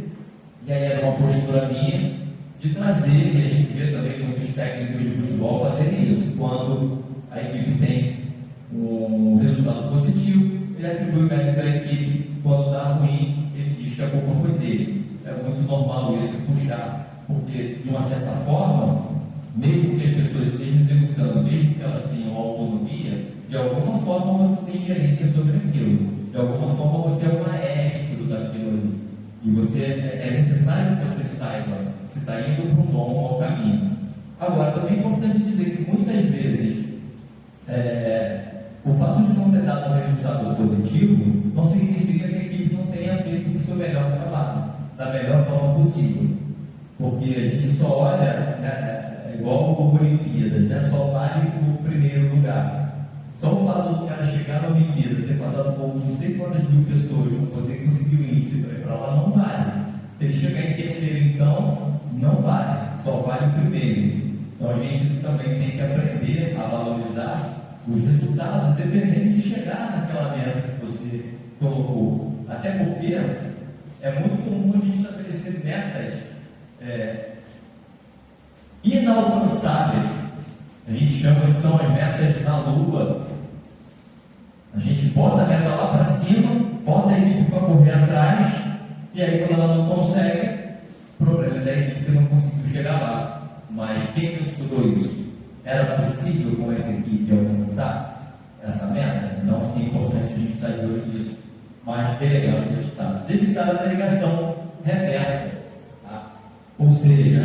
e aí era uma postura minha, de trazer, e a gente vê também muitos técnicos de futebol fazerem isso, quando a equipe tem um resultado positivo, ele atribui o mérito à equipe, quando está ruim, ele diz que a culpa foi dele. É muito normal isso, puxar, porque de uma certa forma, mesmo que as pessoas estejam executando, mesmo que elas tenham autonomia, de alguma forma você tem gerência sobre aquilo, de alguma forma você é o maestro daquilo ali, e você é necessário que você saiba se está indo para um bom ou mau caminho. Agora, também é importante dizer que muitas vezes o fato de não ter dado um resultado positivo não significa que a equipe não tenha feito o seu melhor trabalho, da melhor forma possível, porque a gente só olha, igual o Olimpíadas, né? Só vale o primeiro lugar. Só o fato do cara chegar na Olimpíada, ter passado por não sei quantas mil pessoas, não poder conseguir o índice para ir para lá, não vale. Se ele chegar em terceiro, então, não vale, só vale o primeiro. Então a gente também tem que aprender a valorizar os resultados, independente de chegar naquela meta que você colocou. Até porque é muito comum a gente estabelecer metas inalcançáveis. A gente chama que são as metas na lua. A gente bota a meta lá para cima, bota a equipe para correr atrás, e aí quando ela não consegue, o problema é da equipe que não conseguiu chegar lá. Mas quem não estudou isso? Era possível com essa equipe alcançar essa meta? Então, assim, é importante a gente estar de olho nisso, mas delegar os resultados. Evitar a delegação reversa. Tá? Ou seja,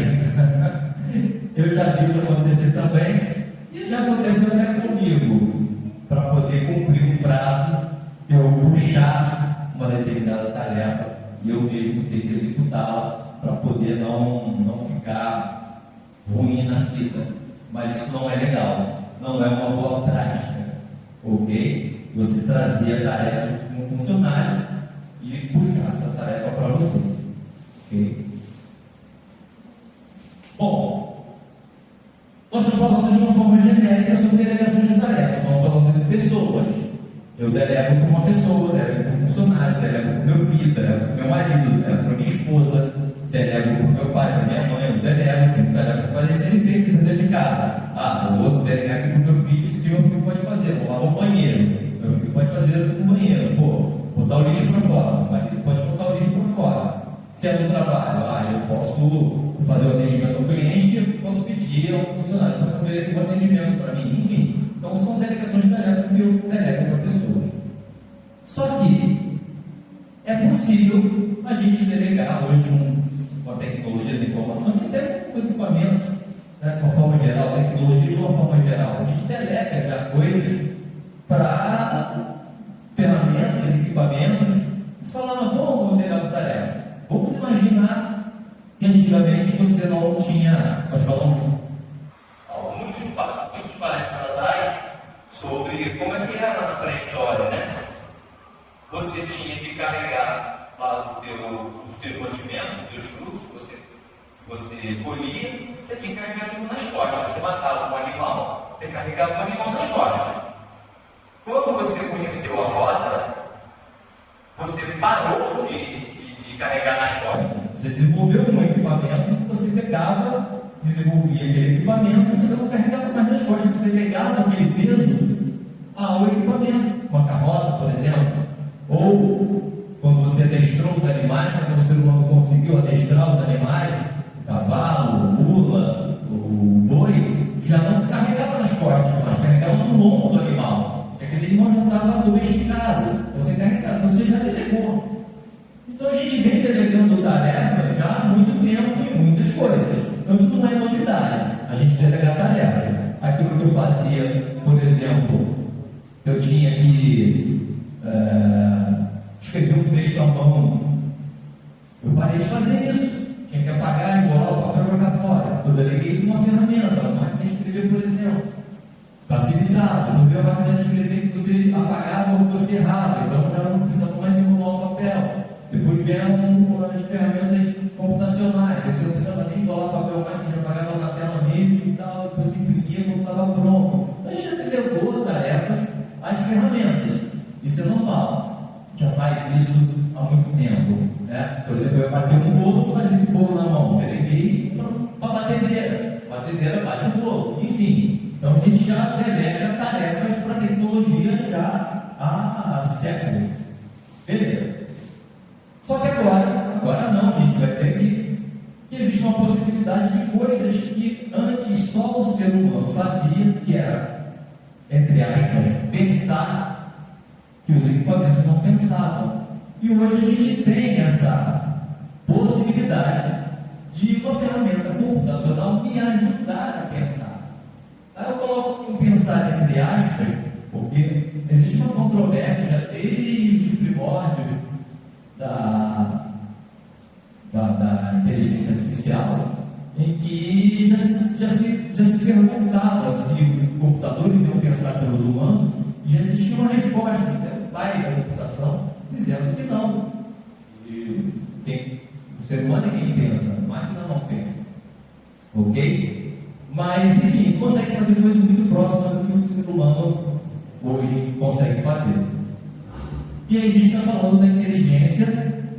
eu já vi isso acontecer também, e já aconteceu até comigo, para poder cumprir um prazo, eu puxar uma determinada tarefa e eu mesmo ter que executá-la para poder não ficar ruim na fita. Mas isso não é legal, não é uma boa prática, ok? Você trazer a tarefa como funcionário e puxar essa tarefa para você, ok? Bom, nós estamos falando de uma são delegações de tarefa, estamos falando de pessoas. Eu delego para uma pessoa, delego para um funcionário, delego para o meu filho, delego para o meu marido, delego para minha esposa, delego para o meu pai, para minha mãe, eu delego, tenho tarefa para fazer ele fez isso dentro de casa. Eu vou delegar aqui para o meu filho, isso que meu filho pode fazer, vou lavar o banheiro, meu filho pode fazer o banheiro, botar o lixo para fora, meu marido pode botar o lixo para fora. Se é no trabalho, eu posso fazer o atendimento ao cliente, eu posso pedir ao funcionário para fazer o atendimento para mim, enfim. Então são delegações de tarefa que eu delego para pessoas. Só que é possível a gente delegar hoje com a tecnologia da informação e até com equipamentos, né, de uma forma geral, tecnologia de uma forma geral. A gente delega já coisas para ferramentas, equipamentos. Você fala, como eu delego tarefa? Vamos imaginar que antigamente você não tinha, nós falamos muitos palestras atrás sobre como é que era na pré-história, né? Você tinha que carregar lá os teus mantimentos, os teus frutos que você colhia, você tinha que carregar tudo nas costas. Você matava um animal, você carregava o animal nas costas. Quando você conheceu a roda, você parou de carregar nas costas. Você desenvolveu um equipamento, você pegava, desenvolvia aquele equipamento, e você não carregava mais nas costas, você delegava aquele peso ao equipamento, uma carroça, por exemplo, ou quando você adestrou os animais, quando o ser humano conseguiu adestrar os animais, o cavalo, o mula, o boi, já não carregava nas costas mais, carregava no lombo do animal, porque aquele animal já estava domesticado, você carregava, você já delegou. Então a gente vem delegando tarefa já há muito tempo em muitas coisas. Então isso não é novidade, a gente delegar tarefas. Aquilo que eu fazia, por exemplo, eu tinha que escrever um texto à mão. Eu parei de fazer isso. Tinha que apagar, embolar o papel e jogar fora. Eu deleguei isso numa ferramenta, uma máquina de escrever, por exemplo. Facilitado. Não veio a máquina de escrever que você apagava ou que você errava. Então já não precisava mais embolar o papel. Depois vieram as ferramentas computacionais, você não precisava nem embolar papel mais, você já apagava na tela mesmo e tal, depois você imprimia quando estava pronto. A gente já delegou tarefas às ferramentas, isso é normal, já faz isso há muito tempo. Né? Por exemplo, eu bati um bolo, vou fazer esse bolo na mão, deleguei para a batedeira bate o bolo, enfim. Então a gente já delega tarefas para a tecnologia já há séculos. Beleza. Só que agora não, a gente vai ver que existe uma possibilidade de coisas que antes só o ser humano fazia, que era, entre aspas, pensar, que os equipamentos não pensavam. E hoje a gente tem essa possibilidade de uma ferramenta computacional me ajudar a pensar. Aí eu coloco um pensar entre aspas, porque existe uma controvérsia já desde os primórdios da inteligência artificial, em que já se perguntava se os computadores iam pensar pelos humanos, e já existia uma resposta, até o pai da computação, dizendo que não. O ser humano é quem pensa, a máquina não pensa. Ok? Mas, enfim, consegue fazer coisas muito próximas do que o ser humano hoje consegue fazer. E aí a gente está falando da inteligência,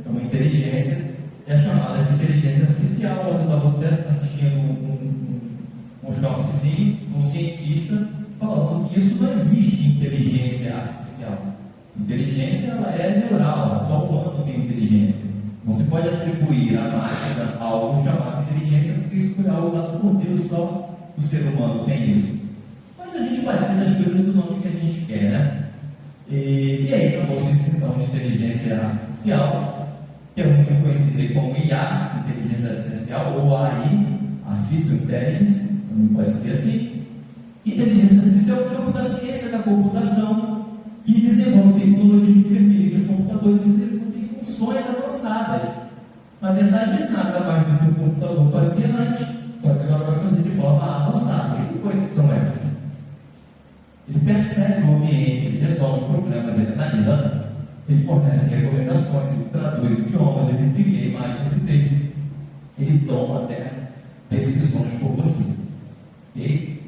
é uma inteligência, é chamada de inteligência artificial. Eu estava até assistindo um shortzinho, um cientista, falando que isso não existe inteligência artificial. Inteligência ela é neural, só o humano tem inteligência. Não se pode atribuir à máquina algo chamado inteligência, porque isso foi algo dado por Deus, só o ser humano tem isso. Mas a gente batiza as coisas do nome que a gente quer, né? E aí acabou-se então de inteligência artificial, que é muito conhecida como IA, inteligência artificial, ou AI, Artificial Intelligence, também pode ser assim. Inteligência artificial é o campo da ciência da computação, que desenvolve tecnologias que permitem que os computadores executem funções avançadas. Na verdade, nada mais do que o computador fazia antes, só que agora vai fazer de forma avançada. Que coisas são essas? Ele percebe o ambiente, ele resolve problemas, ele analisa, ele fornece recomendações, ele traduz idiomas, ele cria imagens e textos, ele toma até decisões por você. Ok?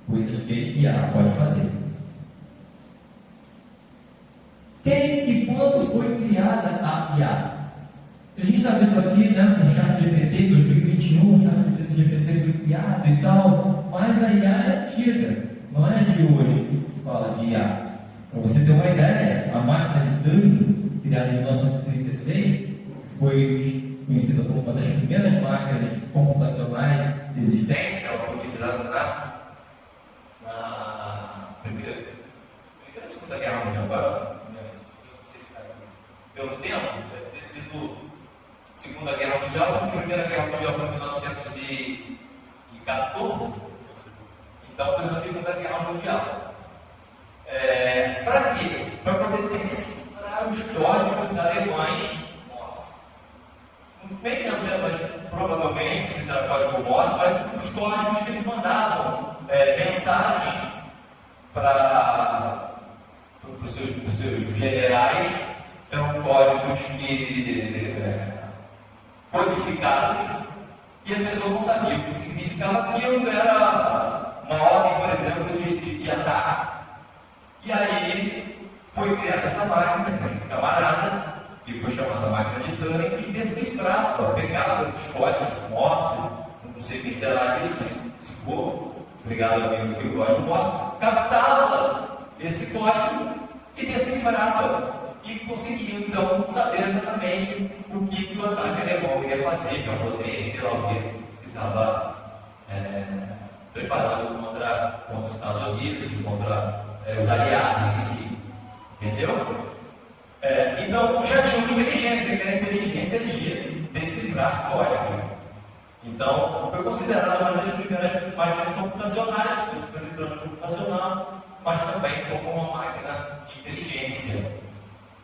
Coisas que IA pode fazer. Quem e quando foi criada a IA? A gente está vendo aqui, né, no ChatGPT 2021, o ChatGPT foi criado e tal, mas a IA é antiga, não é de hoje que se fala de IA. Para você ter uma ideia, a máquina de Turing, criada em 1936, foi conhecida como uma das primeiras máquinas computacionais existentes. Ela foi utilizada na primeira e Segunda Guerra Mundial. Agora, não sei se está pelo tempo, deve ter sido Segunda Guerra Mundial, porque a Primeira Guerra Mundial foi em 1914, então foi na Segunda Guerra Mundial. Para quê? Para poder decifrar os códigos alemães Morse. Bem menos, mas provavelmente fizeram código Morse, mas os códigos que eles mandavam, mensagens para os seus generais, eram códigos codificados, e a pessoa não sabia o que significava aquilo. Era uma ordem, por exemplo, de ataque. E aí foi criada essa máquina, esse camarada, que foi chamada máquina de Turing, que decifrava, pegava esses códigos Morse, não sei quem será isso, mas se for, obrigado amigo que o código Morse, captava esse código e decifrava. E conseguia então saber exatamente o que o ataque alemão ia fazer, japonês, sei lá o que, se estava preparado contra os Estados Unidos e contra os aliados em si. Entendeu? Então já tinha uma inteligência, que era a inteligência de decifrar códigos. Então foi considerada uma das primeiras máquinas computacionais, do eletrônico computacional, mas também como uma máquina de inteligência.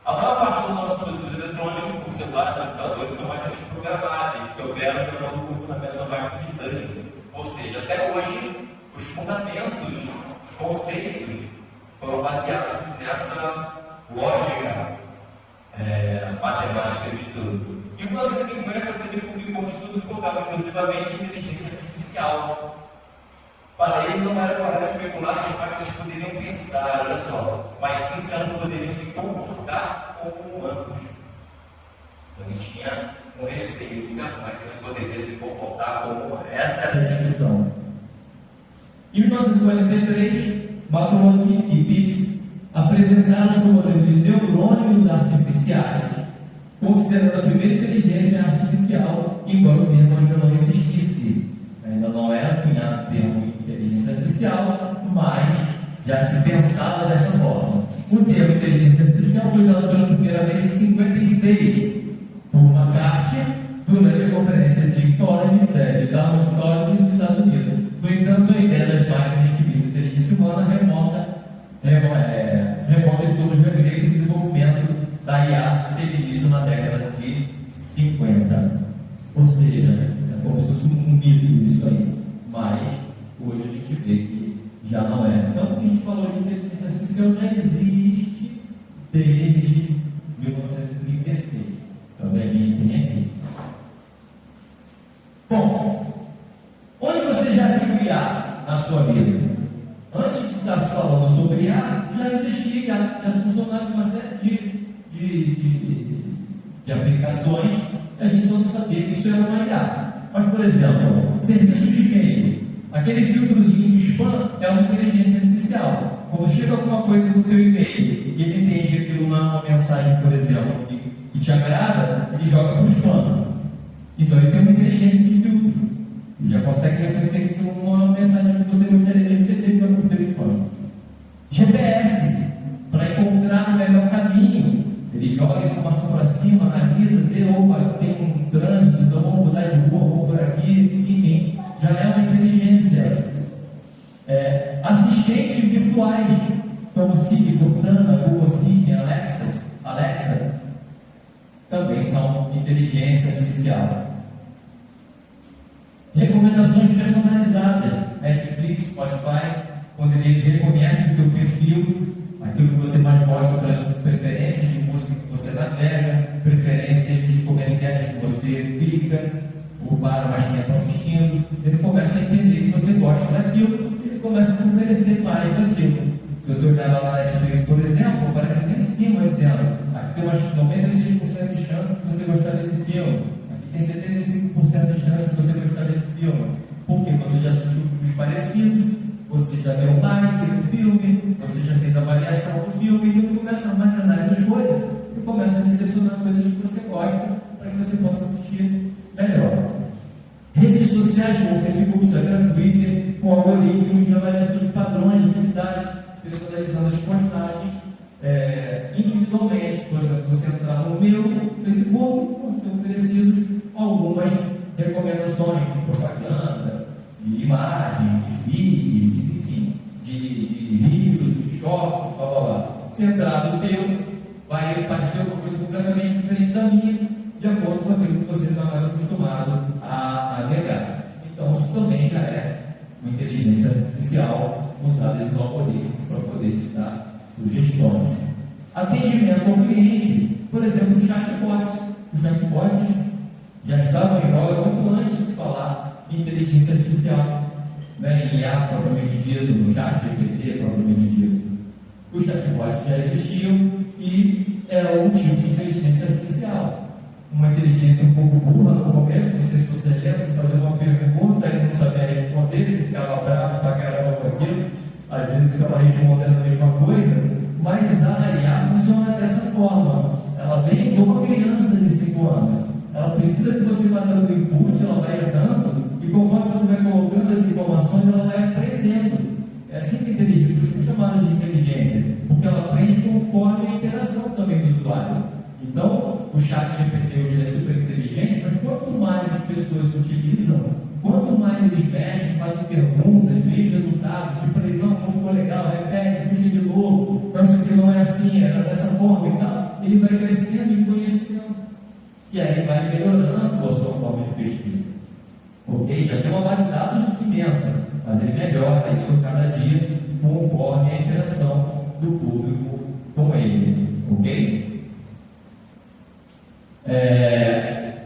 A maior parte dos nossos dispositivos eletrônicos, como celulares e computadores, são máquinas programáveis, que operam de acordo com o fundamento da máquina de Turing. Ou seja, até hoje, os fundamentos, os conceitos, foram baseados nessa lógica matemática de tudo. Em 1950, ele publicou um estudo focado exclusivamente em inteligência artificial. Para ele, não era correto especular se as máquinas poderiam pensar, olha só, mas sim se elas poderiam se comportar como humanos. Então, ele tinha um receio de que as máquinas poderiam se comportar como humanos. Essa era a descrição. Em 1943, McLaughlin e Pitts apresentaram seu modelo de neurônios artificiais, considerando a primeira inteligência artificial, embora o termo ainda não existisse. Ainda não era cunhado o termo inteligência artificial, mas já se pensava dessa forma. O termo inteligência artificial foi usado pela primeira vez em 1956 por McCarthy durante a conferência de Dartmouth College dos Estados Unidos. No entanto, a ideia das máquinas que visam inteligência humana remonta em todo o grego do desenvolvimento da IA teve início na década de 50. Ou seja, é como se fosse um mito isso aí, mas hoje a gente vê que já não é. Então, o que a gente falou de inteligência artificial já existe desde 1936, então a gente tem aqui. Bom, onde você já viu IA na sua vida? Antes de estar se falando sobre IA, já existia, já funcionava uma série de aplicações. A gente só não sabia que isso era uma IA. Mas, por exemplo, serviços de e-mail, aquele filtrozinho de spam é uma inteligência artificial. Quando chega alguma coisa no teu e-mail e ele entende que aquilo não é uma mensagem, por exemplo, que te agrada, ele joga para o spam. Então ele tem uma inteligência de filtro. Ele já consegue reconhecer que aquilo não é uma mensagem que você gostaria de receber, ele joga para o teu spam. GPS, para encontrar o melhor caminho, ele joga a informação para cima, analisa, vê, opa, tem um trânsito, então vamos mudar de rua, vamos por aqui, enfim, já é uma inteligência. Assistentes virtuais, como Siri, Cortana, Google Assistant, Alexa, também são inteligência artificial. Recomendações personalizadas, Netflix, Spotify, quando ele reconhece o teu perfil, aquilo que você mais gosta, pelas preferências de música que você navega, preferências de comerciais que você clica, ou para mais tempo assistindo, ele começa a entender que você gosta daquilo, ele começa a te oferecer oferecer mais daquilo. Se você olhar lá na Netflix, por exemplo, aparece lá em cima dizendo: aqui tem umas 96% de chance de você gostar desse filme, aqui tem 75% de chance de você gostar desse filme. Porque você já assistiu filmes parecidos, você já deu um like no filme, você já fez avaliação do filme, e então começa a armazenar essas coisas e começa a direcionar coisas que você gosta para que você possa assistir melhor. Redes sociais como Facebook, Instagram, Twitter, com algoritmos de avaliação de padrões de atividade, personalizando as postagens individualmente. Por exemplo, você entrar no meu Facebook, vão ser oferecidos algumas recomendações de propaganda, de imagens, de vídeos, enfim, de livros, de shopping, blá blá blá. Se entrar no teu, vai aparecer uma coisa completamente diferente da minha, de acordo com aquilo que você está mais acostumado a negar. Então, isso também já é uma inteligência artificial usada em algoritmos para poder te dar sugestões. Atendimento ao cliente, por exemplo, os chatbots. Os chatbots já estavam em voga muito antes de se falar em inteligência artificial, em IA propriamente dito, no chat GPT propriamente dito. Os chatbots já existiam e era um tipo de inteligência artificial. Uma inteligência um pouco burra no começo, não sei se você lembra, se fazer uma pergunta e não sabia responder, você ficava bravo pra caramba com aquilo, às vezes ficava respondendo a mesma coisa, mas a IA funciona dessa forma. Ela vem como uma criança de 5 anos. Ela precisa que você vá dando input, ela vai dando, e conforme você vai colocando as informações, ela vai aprendendo. É assim que é inteligência, por isso que é chamada de inteligência, porque ela aprende conforme a interação também do usuário. Então, o chat GPT hoje é super inteligente, mas quanto mais as pessoas utilizam, quanto mais eles mexem, fazem perguntas, veem os resultados, tipo, não ficou legal, repete, busca de novo, não, isso aqui não é assim, era dessa forma e tal, ele vai crescendo em conhecimento. E aí vai melhorando a sua forma de pesquisa. Ok? Já tem uma base de dados imensa, mas ele melhora isso cada dia conforme a interação do público com ele. Ok?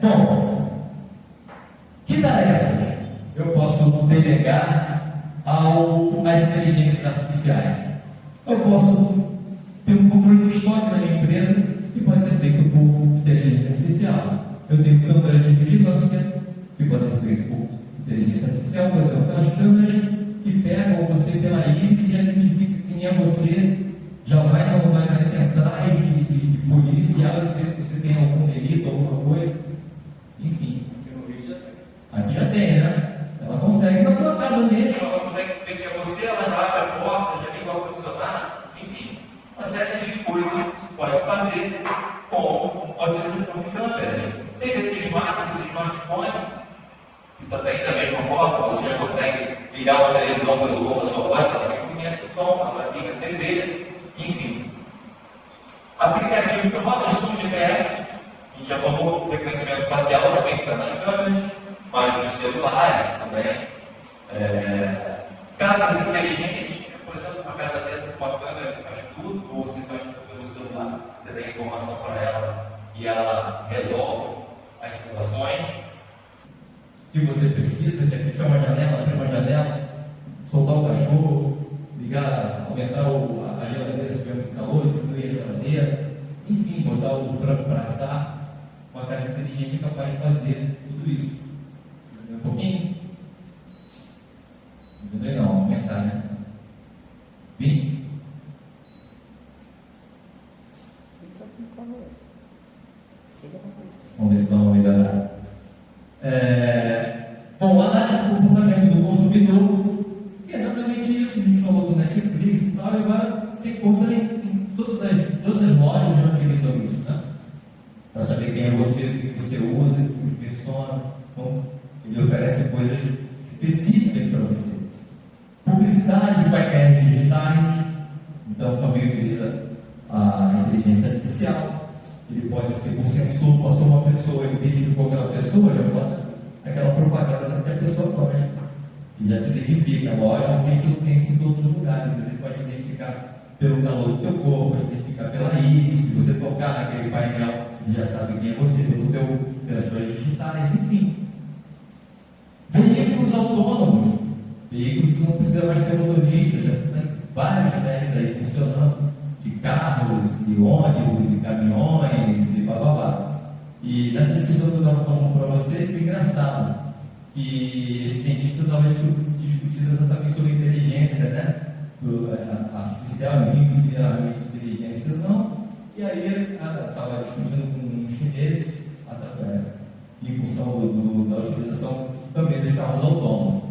Bom, que tarefas eu posso delegar às inteligências artificiais? Eu posso ter um controle do estoque da minha empresa, que pode ser feito por inteligência artificial. Eu tenho câmeras de vigilância, que podem ser feitas por inteligência artificial, por exemplo, aquelas câmeras que pegam você pela íris e já identificam quem é você, já vai nas centrais de policial, ver se você tem algum delito, alguma coisa. Enfim, aqui já tem, né? Ela consegue na tua casa mesmo, ela consegue ver quem é você, ela já abre a porta, já liga o ar-condicionado, enfim, uma série de coisas que você pode fazer com a utilização de câmeras. Tem esse smartphone, que também, da mesma forma, você já consegue ligar uma televisão pelo tom da sua voz, ela reconhece o tom, ela liga a TV, enfim. Aplicativo que roda o GPS, a gente já falou do reconhecimento facial também, que está nas câmeras, mas nos celulares também. Casas inteligentes, por exemplo, uma casa dessa com uma câmera que faz tudo, ou você faz tudo pelo celular, você dá informação para ela e ela resolve as situações que você precisa, que é fechar uma janela, abrir uma janela, soltar o cachorro, ligar, aumentar a geladeira se tiver muito calor, diminuir a geladeira, enfim, botar o frango para assar. Uma casa inteligente é capaz de fazer tudo isso. Um pouquinho? Não, aumentar, né? 20? Vamos ver se dá uma melhorada. Bom, análise do comportamento do consumidor, que é exatamente isso que a gente falou do Netflix e tal, e agora você encontra em todas as lojas já utilizam isso, né? Para saber quem é você, o que você usa, o que você persona. Então, ele oferece coisas específicas para você. Publicidade, paquetes digitais, então também utiliza a inteligência artificial. Ele pode ser um sensor, passou uma pessoa, ele identificou aquela pessoa, já bota aquela propaganda que a pessoa gosta. E já te identifica. Lógico que a gente não tem isso em todos os lugares, mas ele pode te identificar pelo calor do teu corpo, identificar pela íris, se você tocar naquele painel, ele já sabe quem é você, pelas suas digitais, enfim. Veículos autônomos, veículos que não precisam mais ter motorista, já funcionando, de carros, de ônibus, de caminhões e blá. E nessa discussão que eu estava falando para você, foi engraçado. E esse cientista estava discutindo exatamente sobre inteligência, né? Artificial, enfim, se era realmente inteligência ou não. E aí estava discutindo com os chineses em função da utilização também dos carros autônomos.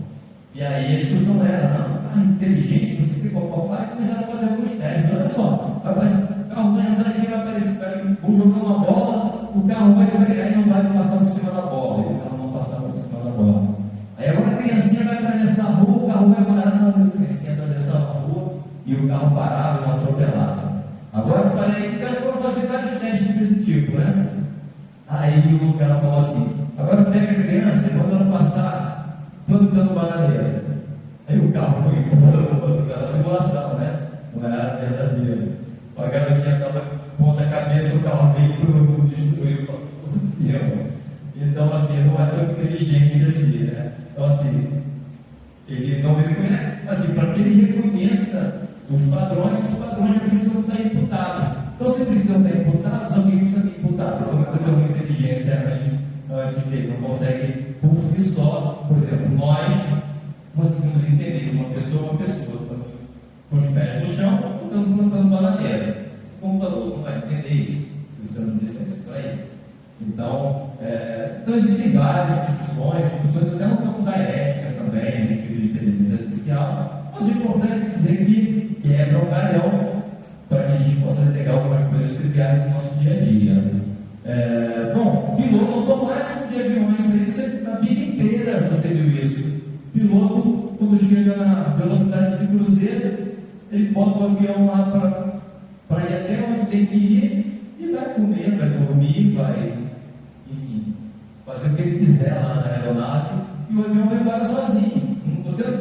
E aí a discussão era, não, inteligente, você tem e começaram a fazer alguns testes. Olha só, o carro vai andar aqui, vai aparecer, vou jogar uma bola, o carro vai frear e não vai passar por cima da bola, e o carro não passar por cima da bola. Aí agora a criancinha vai atravessar a rua, o carro vai parar, não, a criancinha atravessar a rua e o carro parava e não atropelava. Agora parei, então foram fazer vários testes desse tipo, né? Aí o cara falou assim, agora pega a criança e manda ela passar plantando bananeira. Aí o carro foi empurrando pela simulação, né? Não era verdadeiro. A garotinha estava ponta cabeça, o carro veio destruiu, passou por cima. Então, assim, não é tão inteligente assim, né? Então, assim, ele não reconhece, assim, para que ele reconheça os padrões precisam estar imputados. Então, se precisam estar imputados, alguém precisa ter imputado. Então, precisa ter uma inteligência antes dele, não consegue por si só. Por exemplo, nós conseguimos entender uma pessoa com os pés no chão, plantando bananeira. O computador não vai entender isso, se você não disser isso para ele. Então existem várias discussões até no campo da ética também, a respeito de inteligência artificial, mas o importante é dizer que quebra o galhão para que a gente possa delegar algumas coisas triviais do nosso dia a dia. Piloto automático de aviões, a vida inteira você viu isso. Piloto, quando chega na velocidade de cruzeiro, ele bota o avião lá para ir até onde tem que ir e vai comer, vai dormir, vai, enfim, fazer o que ele quiser lá na aeronave e o avião vai embora sozinho.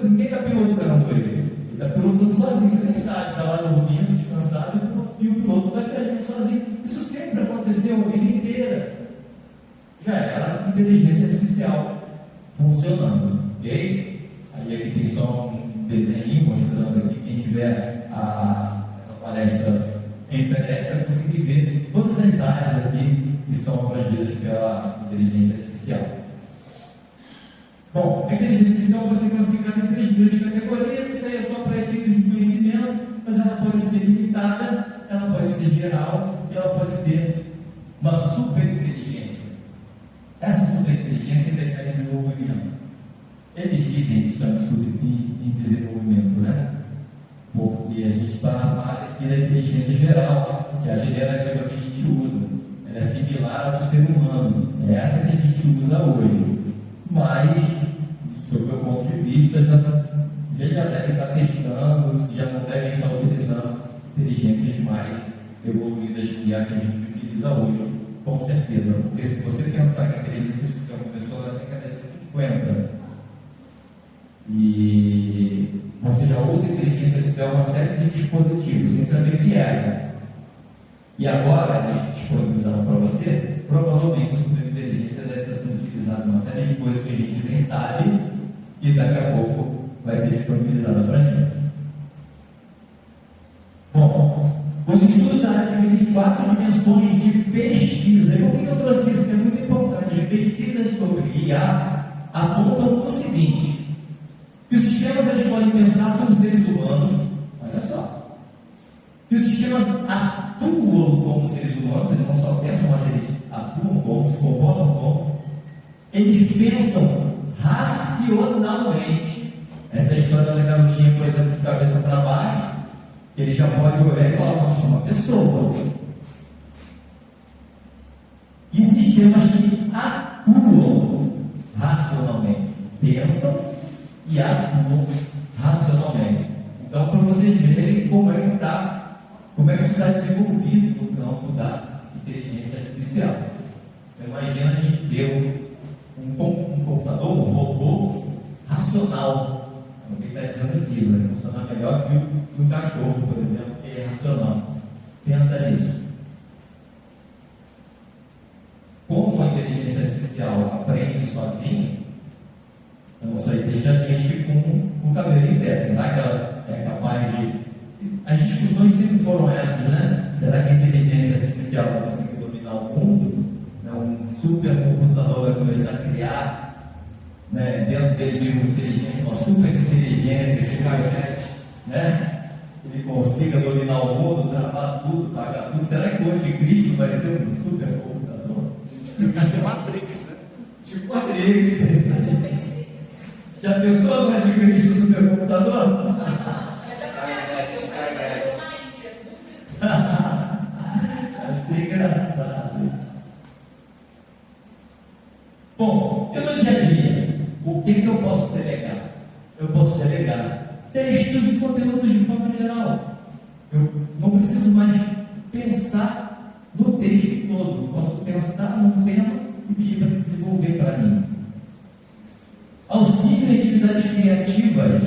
Ninguém está pilotando ele. Ele está pilotando sozinho, você nem sabe, está lá dormindo, descansado e o piloto está viajando sozinho. Isso sempre aconteceu a vida inteira. Já era inteligência artificial funcionando. Ok? Aí aqui tem só um desenho mostrando aqui, quem tiver essa palestra em PDF vai conseguir ver todas as áreas aqui que são abrangidas pela inteligência artificial. Bom, a inteligência artificial pode ser classificada em 3 grandes categorias, isso aí é só para efeitos de conhecimento, mas ela pode ser limitada, ela pode ser geral e ela pode ser uma superinteligência. Essa superinteligência ainda está em desenvolvimento. Eles dizem que estão em desenvolvimento, né? Porque a gente está na fase aqui da inteligência geral, que é a generativa que a gente usa. Ela é similar à do ser humano. É essa que a gente usa hoje. Mas, sob o meu ponto de vista, já devem estar testando, já não devem estar utilizando inteligências mais evoluídas que a gente utiliza hoje, com certeza. Porque se você pensar que a inteligência artificial começou na década de 50, e você já usa inteligência artificial uma série de dispositivos sem saber o que era. E agora eles disponibilizaram para você, provavelmente a superinteligência deve estar sendo utilizada uma série de coisas que a gente nem sabe e daqui a pouco vai ser disponibilizada para a gente. Bom, os estudos da área dividem em 4 dimensões de pesquisa. E por que eu trouxe isso? Que é muito importante. As pesquisas sobre IA apontam o seguinte: que os sistemas eles podem pensar como seres humanos, olha só, que os sistemas atuam como seres humanos, eles não só pensam, mas eles atuam como, se comportam como, eles pensam racionalmente. Essa história da garotinha, por exemplo, de cabeça para baixo, ele já pode olhar e falar, não, sou uma pessoa. E sistemas que atuam racionalmente, pensam e atuam racionalmente. Então, para vocês verem como é que isso está desenvolvido no campo da inteligência artificial. Então, imagina a gente ter um computador, um robô racional. É o que ele está dizendo aqui, vai funcionar melhor que um cachorro, por exemplo, que é racional. Pensa nisso. Como a inteligência artificial aprende sozinha, então isso aí deixa a gente com o cabelo em pé. Será que ela é capaz de... As discussões vai começar a criar, né, dentro dele uma inteligência, uma super inteligência, esse cara, né? Ele consiga dominar o mundo, travar tudo, pagar tudo. Será que o anticristo vai ser um supercomputador? Matrix, né? Tipo Matrix. Já pensou no anticristo supercomputador? Vai ser engraçado. Bom, e no dia a dia, o que eu posso delegar? Eu posso delegar textos e conteúdos de forma geral. Eu não preciso mais pensar no texto todo. Eu posso pensar num tema e pedir para desenvolver para mim. Auxílio em atividades criativas.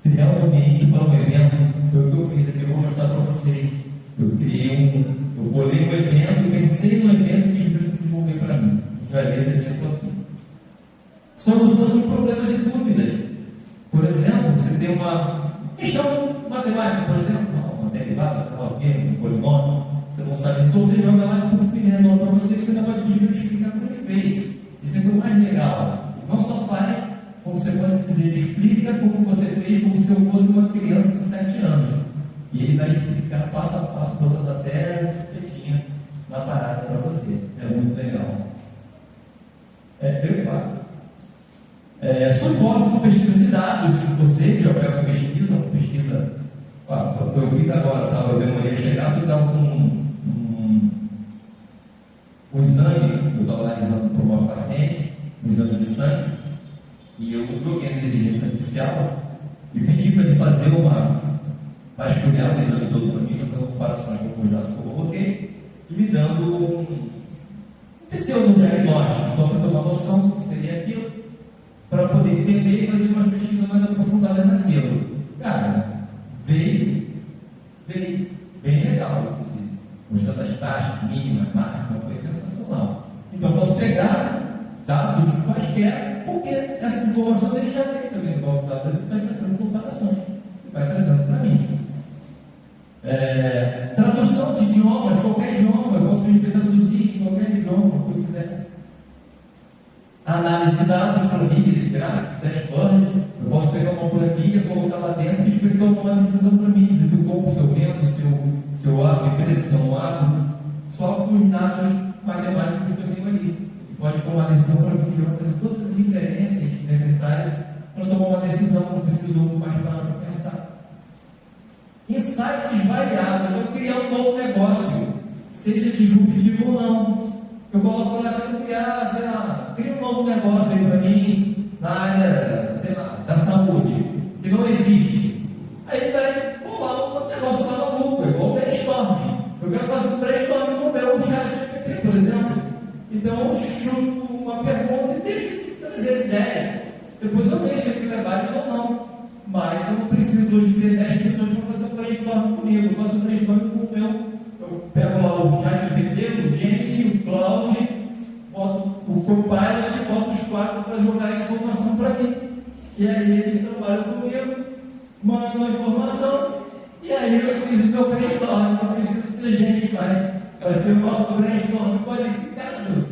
Realmente, para um evento, foi o que eu fiz aqui, eu vou mostrar para vocês. Eu bolei um evento, pensei no evento e pedi para desenvolver para mim. A gente vai ver esse exemplo aqui. Solução de problemas e dúvidas. Por exemplo, você tem uma questão matemática, por exemplo, uma derivada, um polinômio, você não sabe resolver, joga lá e puff, resolve para você, você não pode pedir para te explicar como ele fez. Isso é o mais legal. Não só faz, como você pode dizer, explica como você fez, como se eu fosse uma criança de 7 anos. E ele vai explicar passo a passo, botando até a chupetinha na parada para você. É muito legal. Suporte com pesquisa de dados. Você já pega uma pesquisa. Eu fiz agora, eu demorei a chegar, eu estava com um exame, eu estava analisando para uma paciente, um exame de sangue, e eu joguei a inteligência artificial e pedi para ele fazer vasculhar o exame todo para mim, fazendo comparações com os dados que eu coloquei, e me dando um pseudo-diagnóstico, só para ter uma noção do que seria aquilo, para poder entender e fazer umas pesquisas mais aprofundadas naquilo. Cara, veio bem legal, inclusive, mostrando as taxas mínimas, máximas, foi sensacional. Então, posso pegar dados quaisquer, porque essas informações ele já tem também no banco de dados, ele vai fazendo comparações, vai trazendo para mim. Tradução de idiomas, qualquer idioma, eu posso me traduzir em qualquer idioma que eu quiser. Análise de dados, planilhas, gráficos, dashboards. Eu posso pegar uma planilha, colocar lá dentro e esperar tomar uma decisão para mim. Se eu compro, se eu vendo, se eu abro empresa, se eu não abro. Só com os dados matemáticos que eu tenho ali. Ele pode tomar uma decisão para mim. Eu vou fazer todas as inferências necessárias para tomar uma decisão. Não preciso mais parar para pensar. Insights variados. Eu criar um novo negócio, seja disruptivo ou não. Eu coloco lá, quero criar, cria um novo negócio aí para mim, na área, da saúde, que não existe. Aí ele vai pular um negócio lá maluco, igual o brainstorming. Eu quero fazer um brainstorming com o meu ChatGPT, por exemplo. Então eu chuto uma pergunta e deixo trazer essa ideia. Depois eu vejo se aquilo é válido ou não. Mas eu não preciso hoje ter 10 pessoas para fazer um brainstorming comigo. Eu faço um brainstorming com o meu. Eu pego lá o ChatGPT, o Gemini, o Cloud, boto o Copilot, boto os 4 para jogar a informação para mim. E aí eles trabalham comigo, mandam a informação, e aí eu fiz o meu brainstorm. Não preciso ter gente, vai ser um brainstorm qualificado.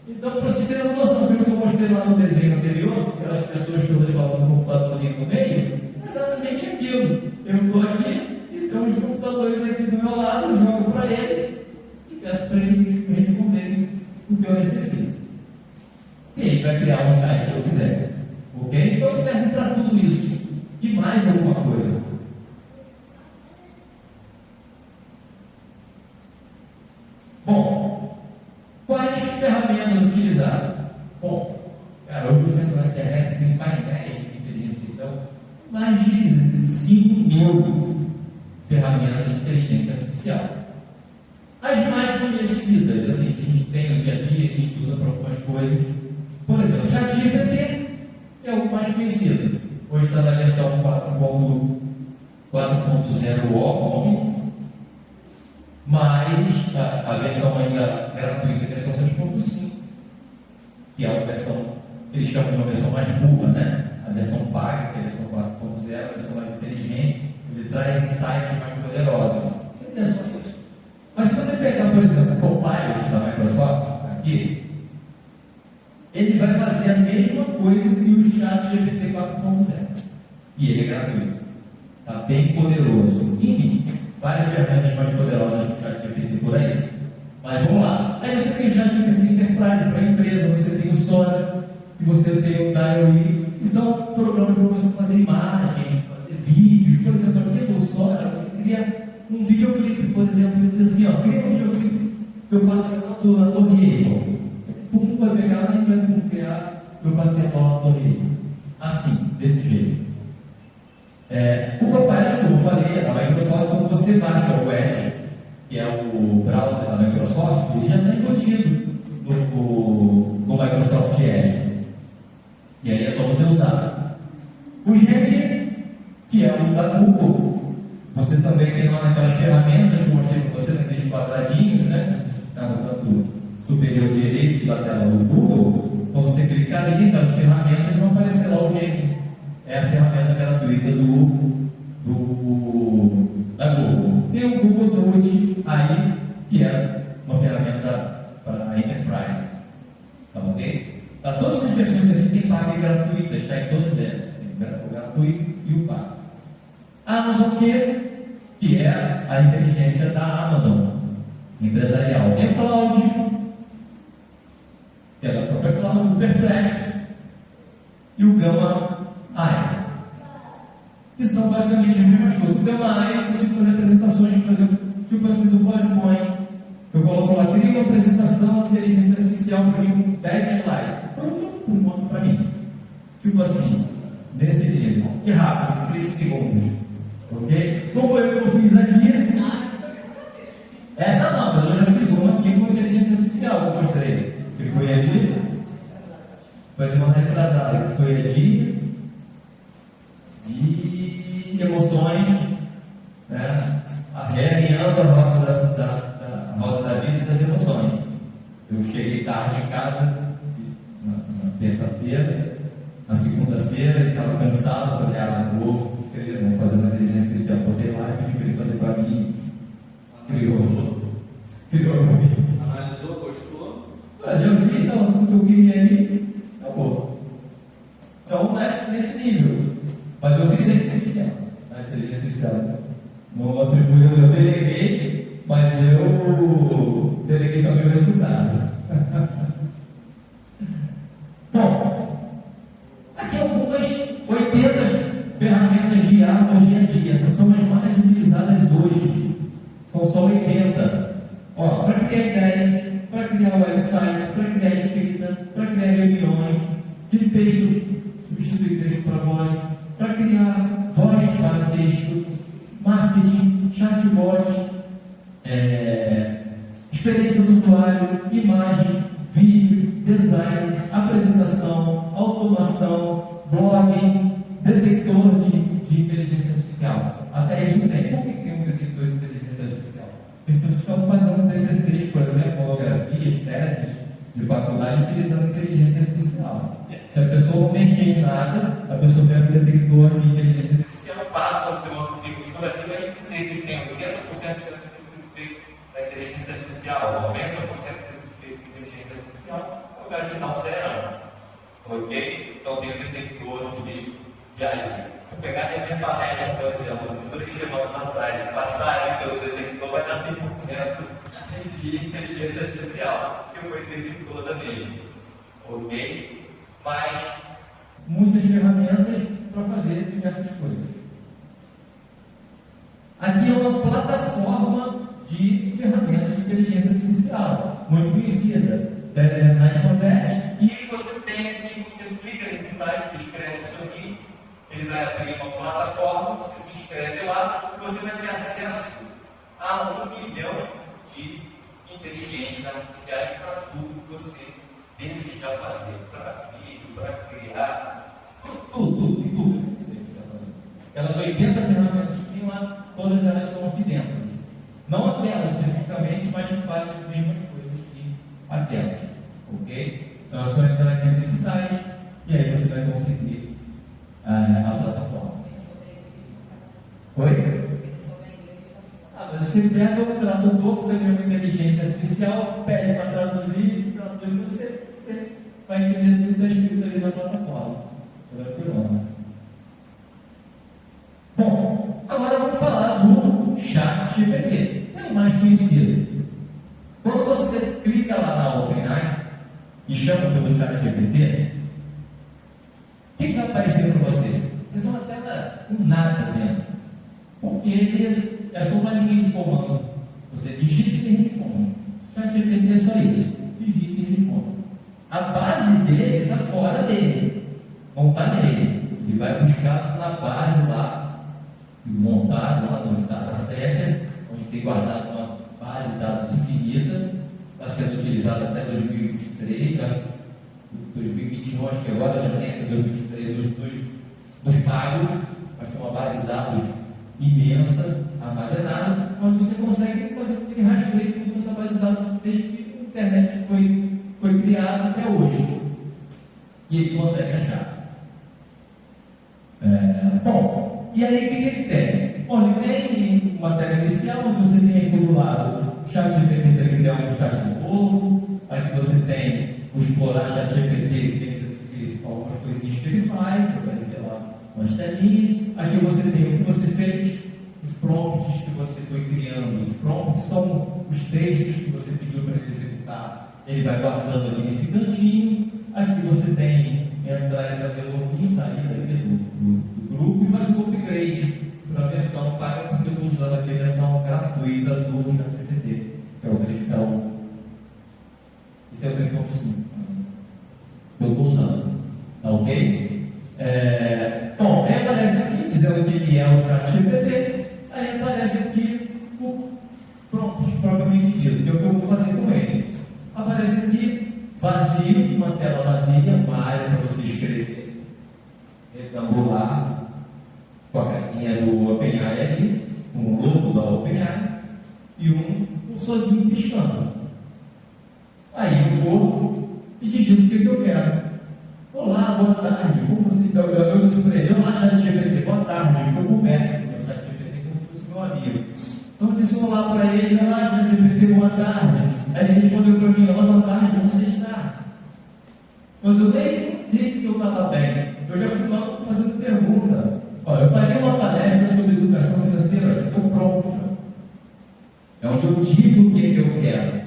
Então, para vocês terem uma noção, pelo que eu mostrei lá no desenho anterior, aquelas pessoas todas falando no computadorzinho no meio, é exatamente aquilo. Eu estou aqui e tem uns computadores aqui do meu lado, eu jogo para eles e peço para eles responderem o que eu necessito. E aí vai criar um site que eu quiser. Ok? Então serve para tudo isso. E mais alguma coisa. Bom, quais ferramentas utilizar? Bom, cara, hoje você entra na internet, você tem painéis de inteligência artificial, mais de 5.000 ferramentas de inteligência artificial. As mais conhecidas, assim, que a gente tem no dia a dia, que a gente usa para algumas coisas. Por exemplo, o ChatGPT é o mais conhecido. Hoje está na versão 4.0 Omni, mas a versão ainda gratuita, a versão 3.5, que é uma versão que eles chamam de uma versão mais burra, né? A versão paga, que é a versão 4.0, a versão mais inteligente, ele traz insights mais poderosos. Não é só isso. Mas se você pegar, por exemplo, o Copilot da Microsoft, aqui, Está bem poderoso. Enfim, várias ferramentas mais poderosas do ChatGPT por aí. Mas vamos lá. Aí você tem o ChatGPT Enterprise para a empresa, você tem o Sora e você tem o DALL-E, que são programas para você fazer imagens, fazer vídeos. Por exemplo, aqui no Sora, você cria um videoclipe, por exemplo, você diz assim, ó, cria um videoclipe que eu passei na Torre Eiffel. Pum, vai pegar lá e vai criar eu passei na Torre Eiffel. Assim, desse jeito. O Copilot, como eu falei, da Microsoft, quando você baixa o Edge, que é o browser da Microsoft, ele já está embutido no Microsoft Edge. E aí é só você usar. O Gemini, que é o da Google, você também tem lá naquelas ferramentas que eu mostrei para você, naqueles quadradinhos, né? Está no canto superior direito da tela do Google. Quando você clicar ali, aquelas ferramentas vão aparecer lá o Gemini. É a ferramenta gratuita da Google. Tem o Google Docs aí, que é uma ferramenta para Enterprise. Tá ok? Tá, todas as versões aqui tem paga e gratuita, está em todas elas. Tem o gratuito e o pago. A Amazon, que é a inteligência da Amazon empresarial. Tem o Cloud, que é da própria Cloud, o Perplexity e o Gamma AI, que são basicamente as mesmas coisas. O Gamma AI eu consigo fazer apresentações, por exemplo, se eu preciso do PowerPoint, eu coloco lá, cria uma apresentação de inteligência artificial para mim, 10 slides, pronto, monta para mim. Tipo assim, nesse nível, e rápido, 3 segundos, ok? Como foi o que eu fiz aqui? Essa não, mas eu já fiz uma aqui com inteligência artificial, que eu mostrei, que foi ali, foi semana retrasada, que foi a de emoções, né? Realinhando a roda da vida e das emoções. Eu cheguei tarde em casa, na terça-feira, na segunda-feira, e estava cansado, falei, vou escrever, vou fazer uma inteligência artificial. Botei lá e pedi para ele fazer para mim. Criou para mim. Analisou, gostou? Eu vi, então, tudo que eu queria ali, acabou. Então, nesse nível. Mas eu fiz a inteligência artificial. Não atribuiu, eu deleguei, mas eu deleguei também o resultado. Bom, aqui algumas 80 ferramentas de IA no dia a dia. Essas são as mais utilizadas hoje. São só 80. Para criar ideias, para criar websites, para criar escrita, para criar reuniões, de texto, substituir texto para voz, para criar voz para texto, marketing, chatbots, experiência do usuário, imagem, vídeo, design, apresentação, automação, blogging, detector de inteligência artificial. Até isso tem. Por que tem um detector de inteligência artificial? As pessoas estão fazendo TCCs, por exemplo, monografias, teses de faculdade utilizando inteligência artificial. Se a pessoa não mexer em nada, a pessoa pega o detector de inteligência artificial, passa o tema currículo aqui, vai dizer que tem 80% desse feito da inteligência artificial, 90% desse feito da inteligência artificial, eu quero te dar um zero. Ok? Então tem o detector de AI. Se eu pegar a minha palestra, por exemplo, de 3 semanas atrás, e passar pelo detector, vai dar 100% de inteligência artificial, que foi feito toda mesmo. Ok? Mas muitas ferramentas para fazer diversas coisas. Aqui é uma plataforma de ferramentas de inteligência artificial, muito conhecida, Design.net, e você tem aqui, você clica nesse site, você escreve isso aqui, ele vai abrir uma plataforma, você se inscreve lá, e você vai ter acesso a 1 milhão de inteligências artificiais para tudo que você desejar fazer, para vídeo, para criar, tudo que você precisa fazer. Elas 80 ferramentas que tem lá, todas elas estão aqui dentro. Não aquelas especificamente, mas que fazem as mesmas coisas que aquelas. Ok? Então é só entrar aqui nesse site e aí você vai conseguir a plataforma. Oi? Mas você pega o tradutor da minha inteligência artificial, pede para traduzir, você vai entender tudo que está escrito ali na plataforma. Tranquilo, né? Bom, ChatGPT, é o mais conhecido. Quando você clica lá na OpenAI e chama pelo ChatGPT, o que vai aparecer para você? Isso é uma tela com nada dentro. Porque ele é só uma linha de comando. Você digita e ele responde. O ChatGPT é só isso. Digita e responde. A base dele está fora dele. Não está nele. Ele vai buscar na base lá, montado lá nos data center, onde tem guardado uma base de dados infinita. Está sendo utilizada até 2023. Acho que 2021, acho que agora já tem até 2023 dos pagos. Acho que é uma base de dados imensa, armazenada, onde você consegue fazer aquele rastreio com essa base de dados desde que a internet foi criada até hoje. E ele consegue achar. Bom, e aí o que ele tem? Bom, ele tem uma tela inicial, onde você tem aqui do lado o ChatGPT para ele criar um chat novo. Aqui você tem o explorar ChatGPT, tem algumas coisinhas que ele faz, que aparecer lá umas telinhas. Aqui você tem o que você fez, os prompts que você foi criando. Os prompts são os textos que você pediu para ele executar. Ele vai guardando ali nesse cantinho. Aqui você tem entrar e fazer login, sair do grupo e fazer o upgrade para a versão paga, porque eu estou usando aqui a versão gratuita do ChatGPT, que é o 3.1. Esse é o 3.5 que eu estou usando. Tá ok? Bom, aí aparece aqui dizendo que ele é o ChatGPT. Aí aparece aqui o prompt propriamente dito, que é o que eu vou fazer com ele. Aparece aqui vazio, uma tela vazia, uma área para você escrever, retangular, com a carinha do OpenAI ali, um logo da OpenAI e um sozinho piscando. Aí eu vou e digito o que eu quero. Olá, boa tarde, como você está? Eu disse para ele, olá, ChatGPT, boa tarde, eu converso com o meu ChatGPT como se fosse meu amigo. Então eu disse olá para ele, olá, ChatGPT, boa tarde. Aí ele respondeu para mim, olá, boa tarde, como você está? Mas eu nem disse que eu estava bem, eu já fui lá fazendo pergunta. Olha, eu farei uma palestra sobre educação financeira, eu estou pronto. É onde eu digo o que eu quero.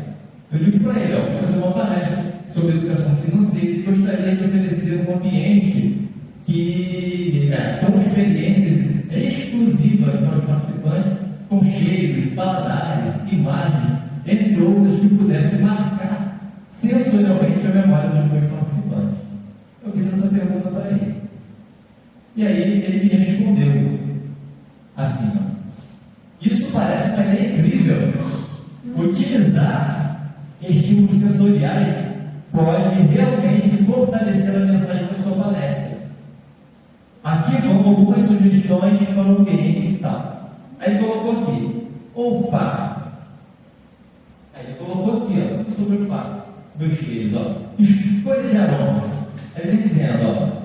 Eu digo para ele, vou fazer uma palestra sobre educação financeira e gostaria de oferecer um ambiente com experiências exclusivas para os participantes, com cheiros, paladares, imagens, entre outras que pudessem marcar sensorialmente a memória dos meus participantes. Eu fiz essa pergunta para ele. E aí ele me respondeu assim, isso parece uma ideia incrível. Utilizar estímulos sensoriais pode realmente fortalecer a mensagem da sua palestra. Aqui vão algumas sugestões para o ambiente e tal. Aí ele colocou aqui, olfato. Aí ele colocou aqui, sobre o olfato, meus cheiros, escolha de aromas. Aí ele está dizendo,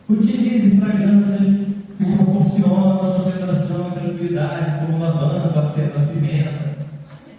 utilize fragrâncias que proporcionam concentração e tranquilidade, como lavanda, hortelã-pimenta.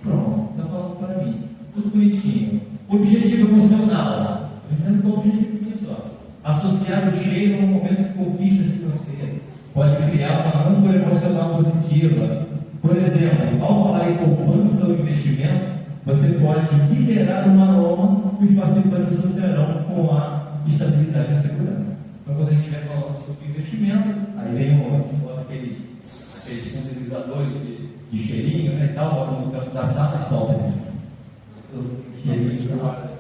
Pronto, está falando para mim. Tudo bonitinho. Objetivo emocional. Estou dizendo que é o objetivo disso. Associar o cheiro a um momento de conquista financeira. Pode criar uma âncora emocional positiva. Por exemplo, ao falar em poupança ou investimento, você pode liberar um aroma que os participantes associarão com a estabilidade e segurança. Então, quando a gente estiver falando sobre investimento, aí vem um momento que bota aqueles sintetizadores de cheirinho, né, e tal, bota no canto da sala e solta isso. Cheirinho de ar.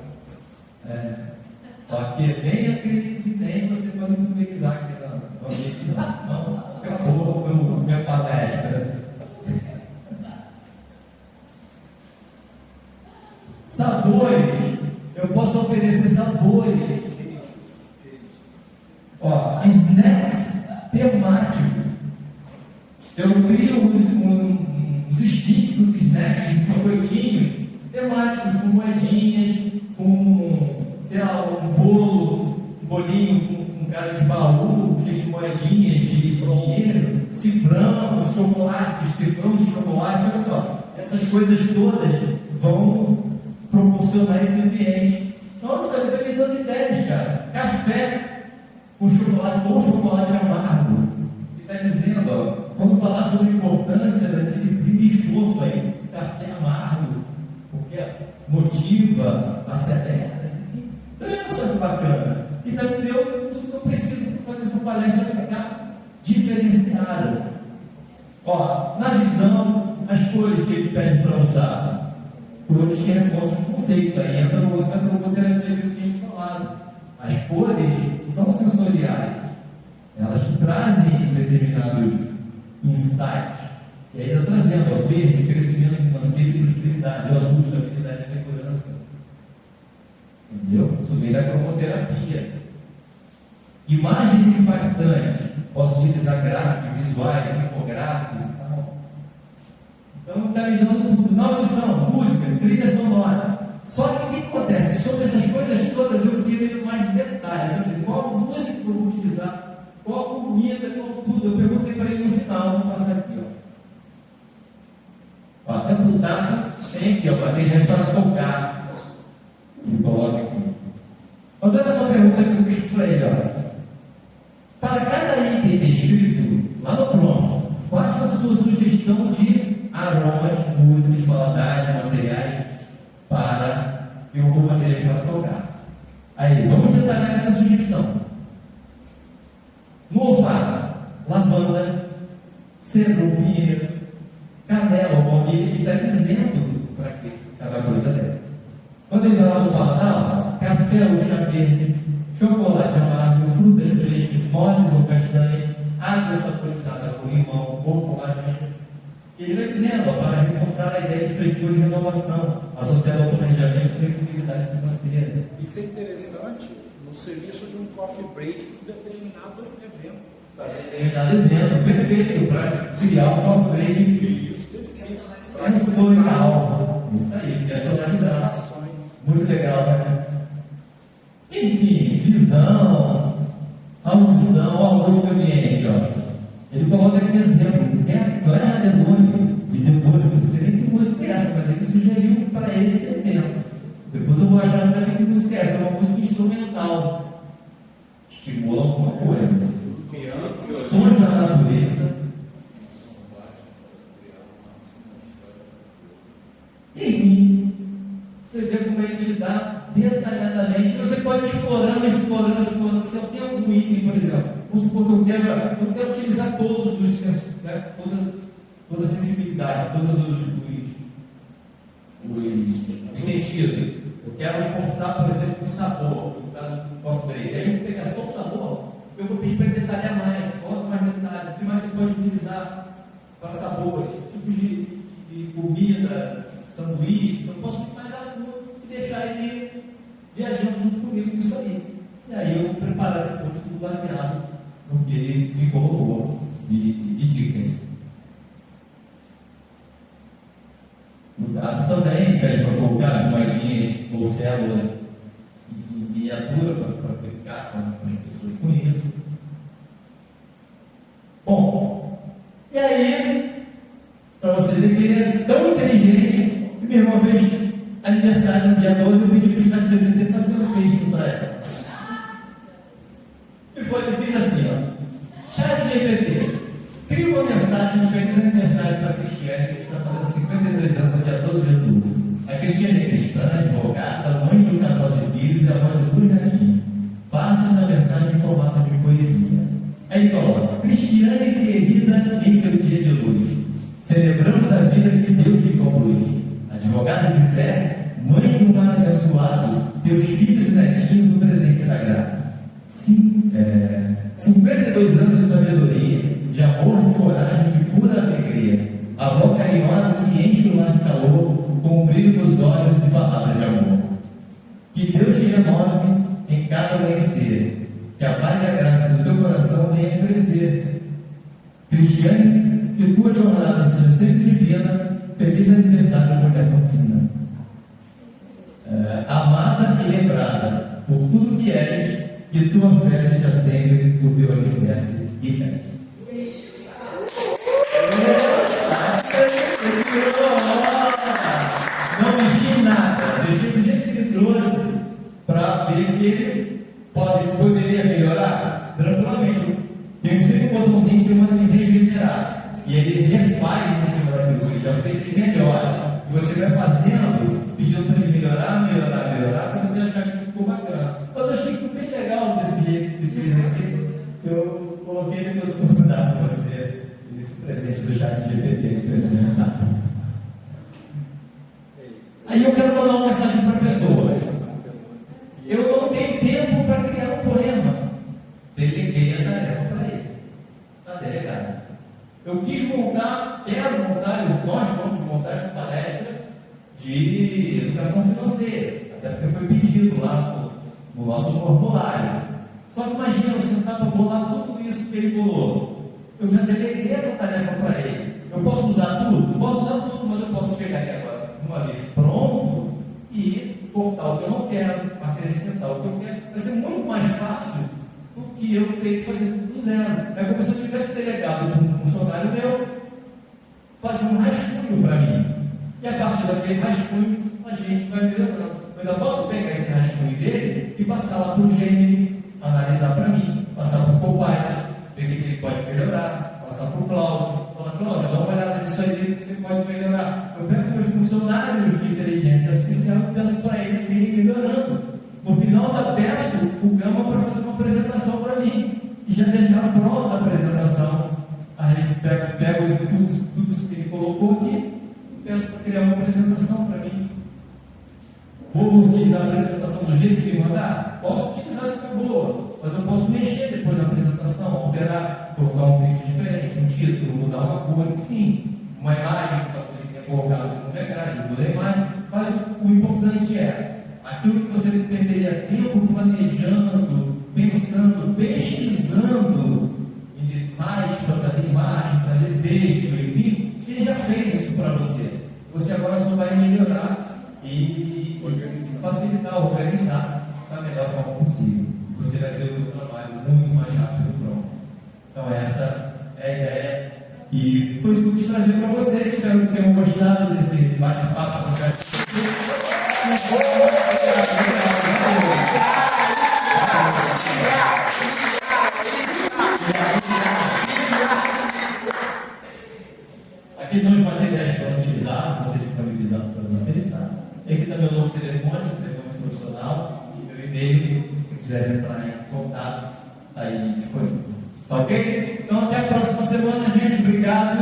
Só que nem a crise, nem você pode pulverizar aqui no ambiente, não. Então, acabou minha palestra. Sabores. Eu posso oferecer sabores. Snacks temáticos. Eu crio uns sticks, uns snacks, uns biscoitinhos temáticos, com moedinhas, com, sei lá, um bolinho com cara de baú, cheio de moedinhas de dinheiro, cifrão, chocolates, cifrão de chocolate, olha só. Essas coisas todas vão proporcionar esse ambiente. Nossa, eu estou me dando ideias, cara. Café com chocolate amargo. Ele está dizendo, vamos falar sobre a importância da disciplina e esforço Ó, na visão, as cores que ele pede para usar, cores que reforçam os conceitos. Aí entra no uso da cromoterapia que eu tinha falado. As cores são sensoriais, elas te trazem determinados insights. E aí está trazendo, ó, verde, crescimento financeiro e prosperidade, o azul, estabilidade e segurança. Entendeu? Isso vem da cromoterapia. Imagens impactantes. Posso utilizar gráficos, visuais, infográficos e tal. Então está me dando tudo. Na audição, música, trilha sonora. Só que o que acontece? Sobre essas coisas todas eu quero ir mais detalhe. Quer dizer, qual música que eu vou utilizar, qual comida, qual tudo. Eu perguntei para ele no final, vou passar aqui. Ó, deputado tem aqui, ó, baterias para tocar. E coloca aqui. Mas olha só a pergunta que eu fiz para ele, ó. Para cada item descrito, lá no prompt, faça a sua sugestão de aromas, músicas, paladar, materiais para materiais para tocar. Aí, vamos detalhar cada sugestão. No olfato, lavanda, cedro, pinheiro, canela, baunilha, ele está dizendo para que cada coisa dessa. Quando ele vai lá no paladar, café ou chá verde, chocolate amargo, frutas frescas, nozes ou castanhas, água saborizada com limão ou com laranja. Ele vai dizendo, ó, para reforçar a ideia de frescura e renovação, associada ao planejamento e flexibilidade financeira. Isso é interessante no serviço de um coffee break em determinado evento. Determinado evento, perfeito, para criar um coffee break sensorial. Isso aí, personalizado. Muito legal, né? Enfim, visão, audição, a música ambiente, ó. Ele coloca aqui exemplo, Clara Delone, de depois, não sei nem que música é essa, mas ele sugeriu para esse evento. Depois eu vou achar também que música é essa, é uma música instrumental. Estimula alguma coisa. Sons da natureza. Enfim, você vê como ele te dá detalhadamente. Você pode ir explorando. Se eu tenho algum item, por exemplo, vamos supor que eu quero utilizar todos os sensos, né? toda a sensibilidade, todos os sentidos. Eu quero forçar, por exemplo, o sabor, no caso do coffee break. Aí eu vou pegar só o sabor, eu vou pedir para ele detalhar mais, coloca mais detalhes. O que mais você pode utilizar para sabores, tipos de comida, sanduíche. Eu posso ir mais a fundo e deixar ele viajando junto comigo nisso aí. E aí eu vou preparar depois tudo baseado no que ele me colocou de dicas. No caso também pede para colocar moedinhas ou células em miniatura para aplicar com as pessoas com isso. Bom, e aí, para você ver que ele é tão inteligente, que minha irmã fez aniversário no dia 12, eu pedi para o ChatGPT fazer um texto para ela. E foi, ele fez assim, ó. ChatGPT, cria uma mensagem de feliz aniversário para a Cristiane, que está fazendo 52 anos no dia 12 de outubro. A Cristiane é cristã, advogada, mãe de um casal de filhos e avó de 2 netinhos. Faça essa mensagem em formato de poesia. Aí ele coloca: Cristiane querida, em seu dia de luz, celebramos a vida que Deus lhe conduz. Advogada de fé, mãe de um lar abençoado, teus filhos e netinhos um presente sagrado. Sim, 52 anos de sabedoria, de amor, de coragem, de pura alegria. Avó carinhosa que enche o lar de calor, com o brilho dos olhos e palavras de amor. Que Deus te renove em cada amanhecer, que a paz e a graça do teu coração venham crescer. Cristiane, que tua jornada seja sempre divina. Feliz aniversário, mulher tão fina. Amada e lembrada por tudo que és, que tua fé seja sempre o teu alicerce e pés. Não mexi em nada, deixei do jeito que ele trouxe para ver que ele poderia melhorar tranquilamente. Tem sempre um botãozinho em cima de regenerar e ele refaz em cima daquilo, ele já fez e melhora. E você vai fazendo, pedindo para ele melhorar, para você achar que ficou bacana. Mas eu achei que ficou bem legal desse jeito que ele fez aqui. Eu coloquei depois para dar para você esse presente. presente do chat GPT que eu aniversário. Aí eu quero mandar uma mensagem para a pessoa. Eu não tenho tempo para criar um poema. Deleguei a tarefa para ele. Está delegado. Eu quis montar, nós vamos montar essa palestra de educação financeira. Até porque foi pedido lá no nosso formulário. Só que imagina, você não está para bolar tudo isso que ele bolou. Eu já deleguei essa tarefa para ele. Eu posso usar tudo? Posso usar tudo, mas eu posso chegar aqui agora, uma vez pronto, e cortar o que eu não quero, acrescentar o que eu quero. Vai ser muito mais fácil do que eu ter que fazer tudo do zero. É como se eu tivesse delegado para um funcionário meu fazer um rascunho para mim. E a partir daquele rascunho, a gente vai melhorando. Eu ainda posso pegar esse rascunho dele e passar lá para o Gemini, analisar para mim, passar para o Copilot, ver o que ele pode melhorar, passar para o Cláudio, falar, Cláudio, dá uma olhada nisso aí que você pode melhorar. Eu pego meus funcionários de inteligência artificial e peço para eles irem melhorando. No final da peço o Gama para fazer uma apresentação para mim. E já deixaram pronta a apresentação. Aí eu pego tudo isso que ele colocou aqui e peço para criar uma apresentação para mim. Vou utilizar a apresentação do jeito que ele mandar? Posso utilizar se for boa, mas eu posso mexer depois da apresentação, alterar, colocar um texto diferente, um título, mudar uma cor, enfim, uma imagem que você tenha colocado no recado, muda a imagem, mas o importante é aquilo que você perderia tempo planejando, pensando, pesquisando em detalhes para trazer imagens, trazer texto, enfim, você já fez isso para você. Você agora só vai melhorar e facilitar, organizar da melhor forma possível. Você vai ter o seu trabalho muito mais rápido e pronto. Então essa é a ideia. E foi isso que eu quis trazer para vocês. Espero que tenham gostado desse bate-papo. Aqui estão os materiais para utilizar, vocês disponibilizados para vocês, tá? E aqui está meu novo telefone profissional, meu e-mail, se quiser entrar em contato, está aí disponível. Tá ok? Então até a próxima semana, gente. Obrigado.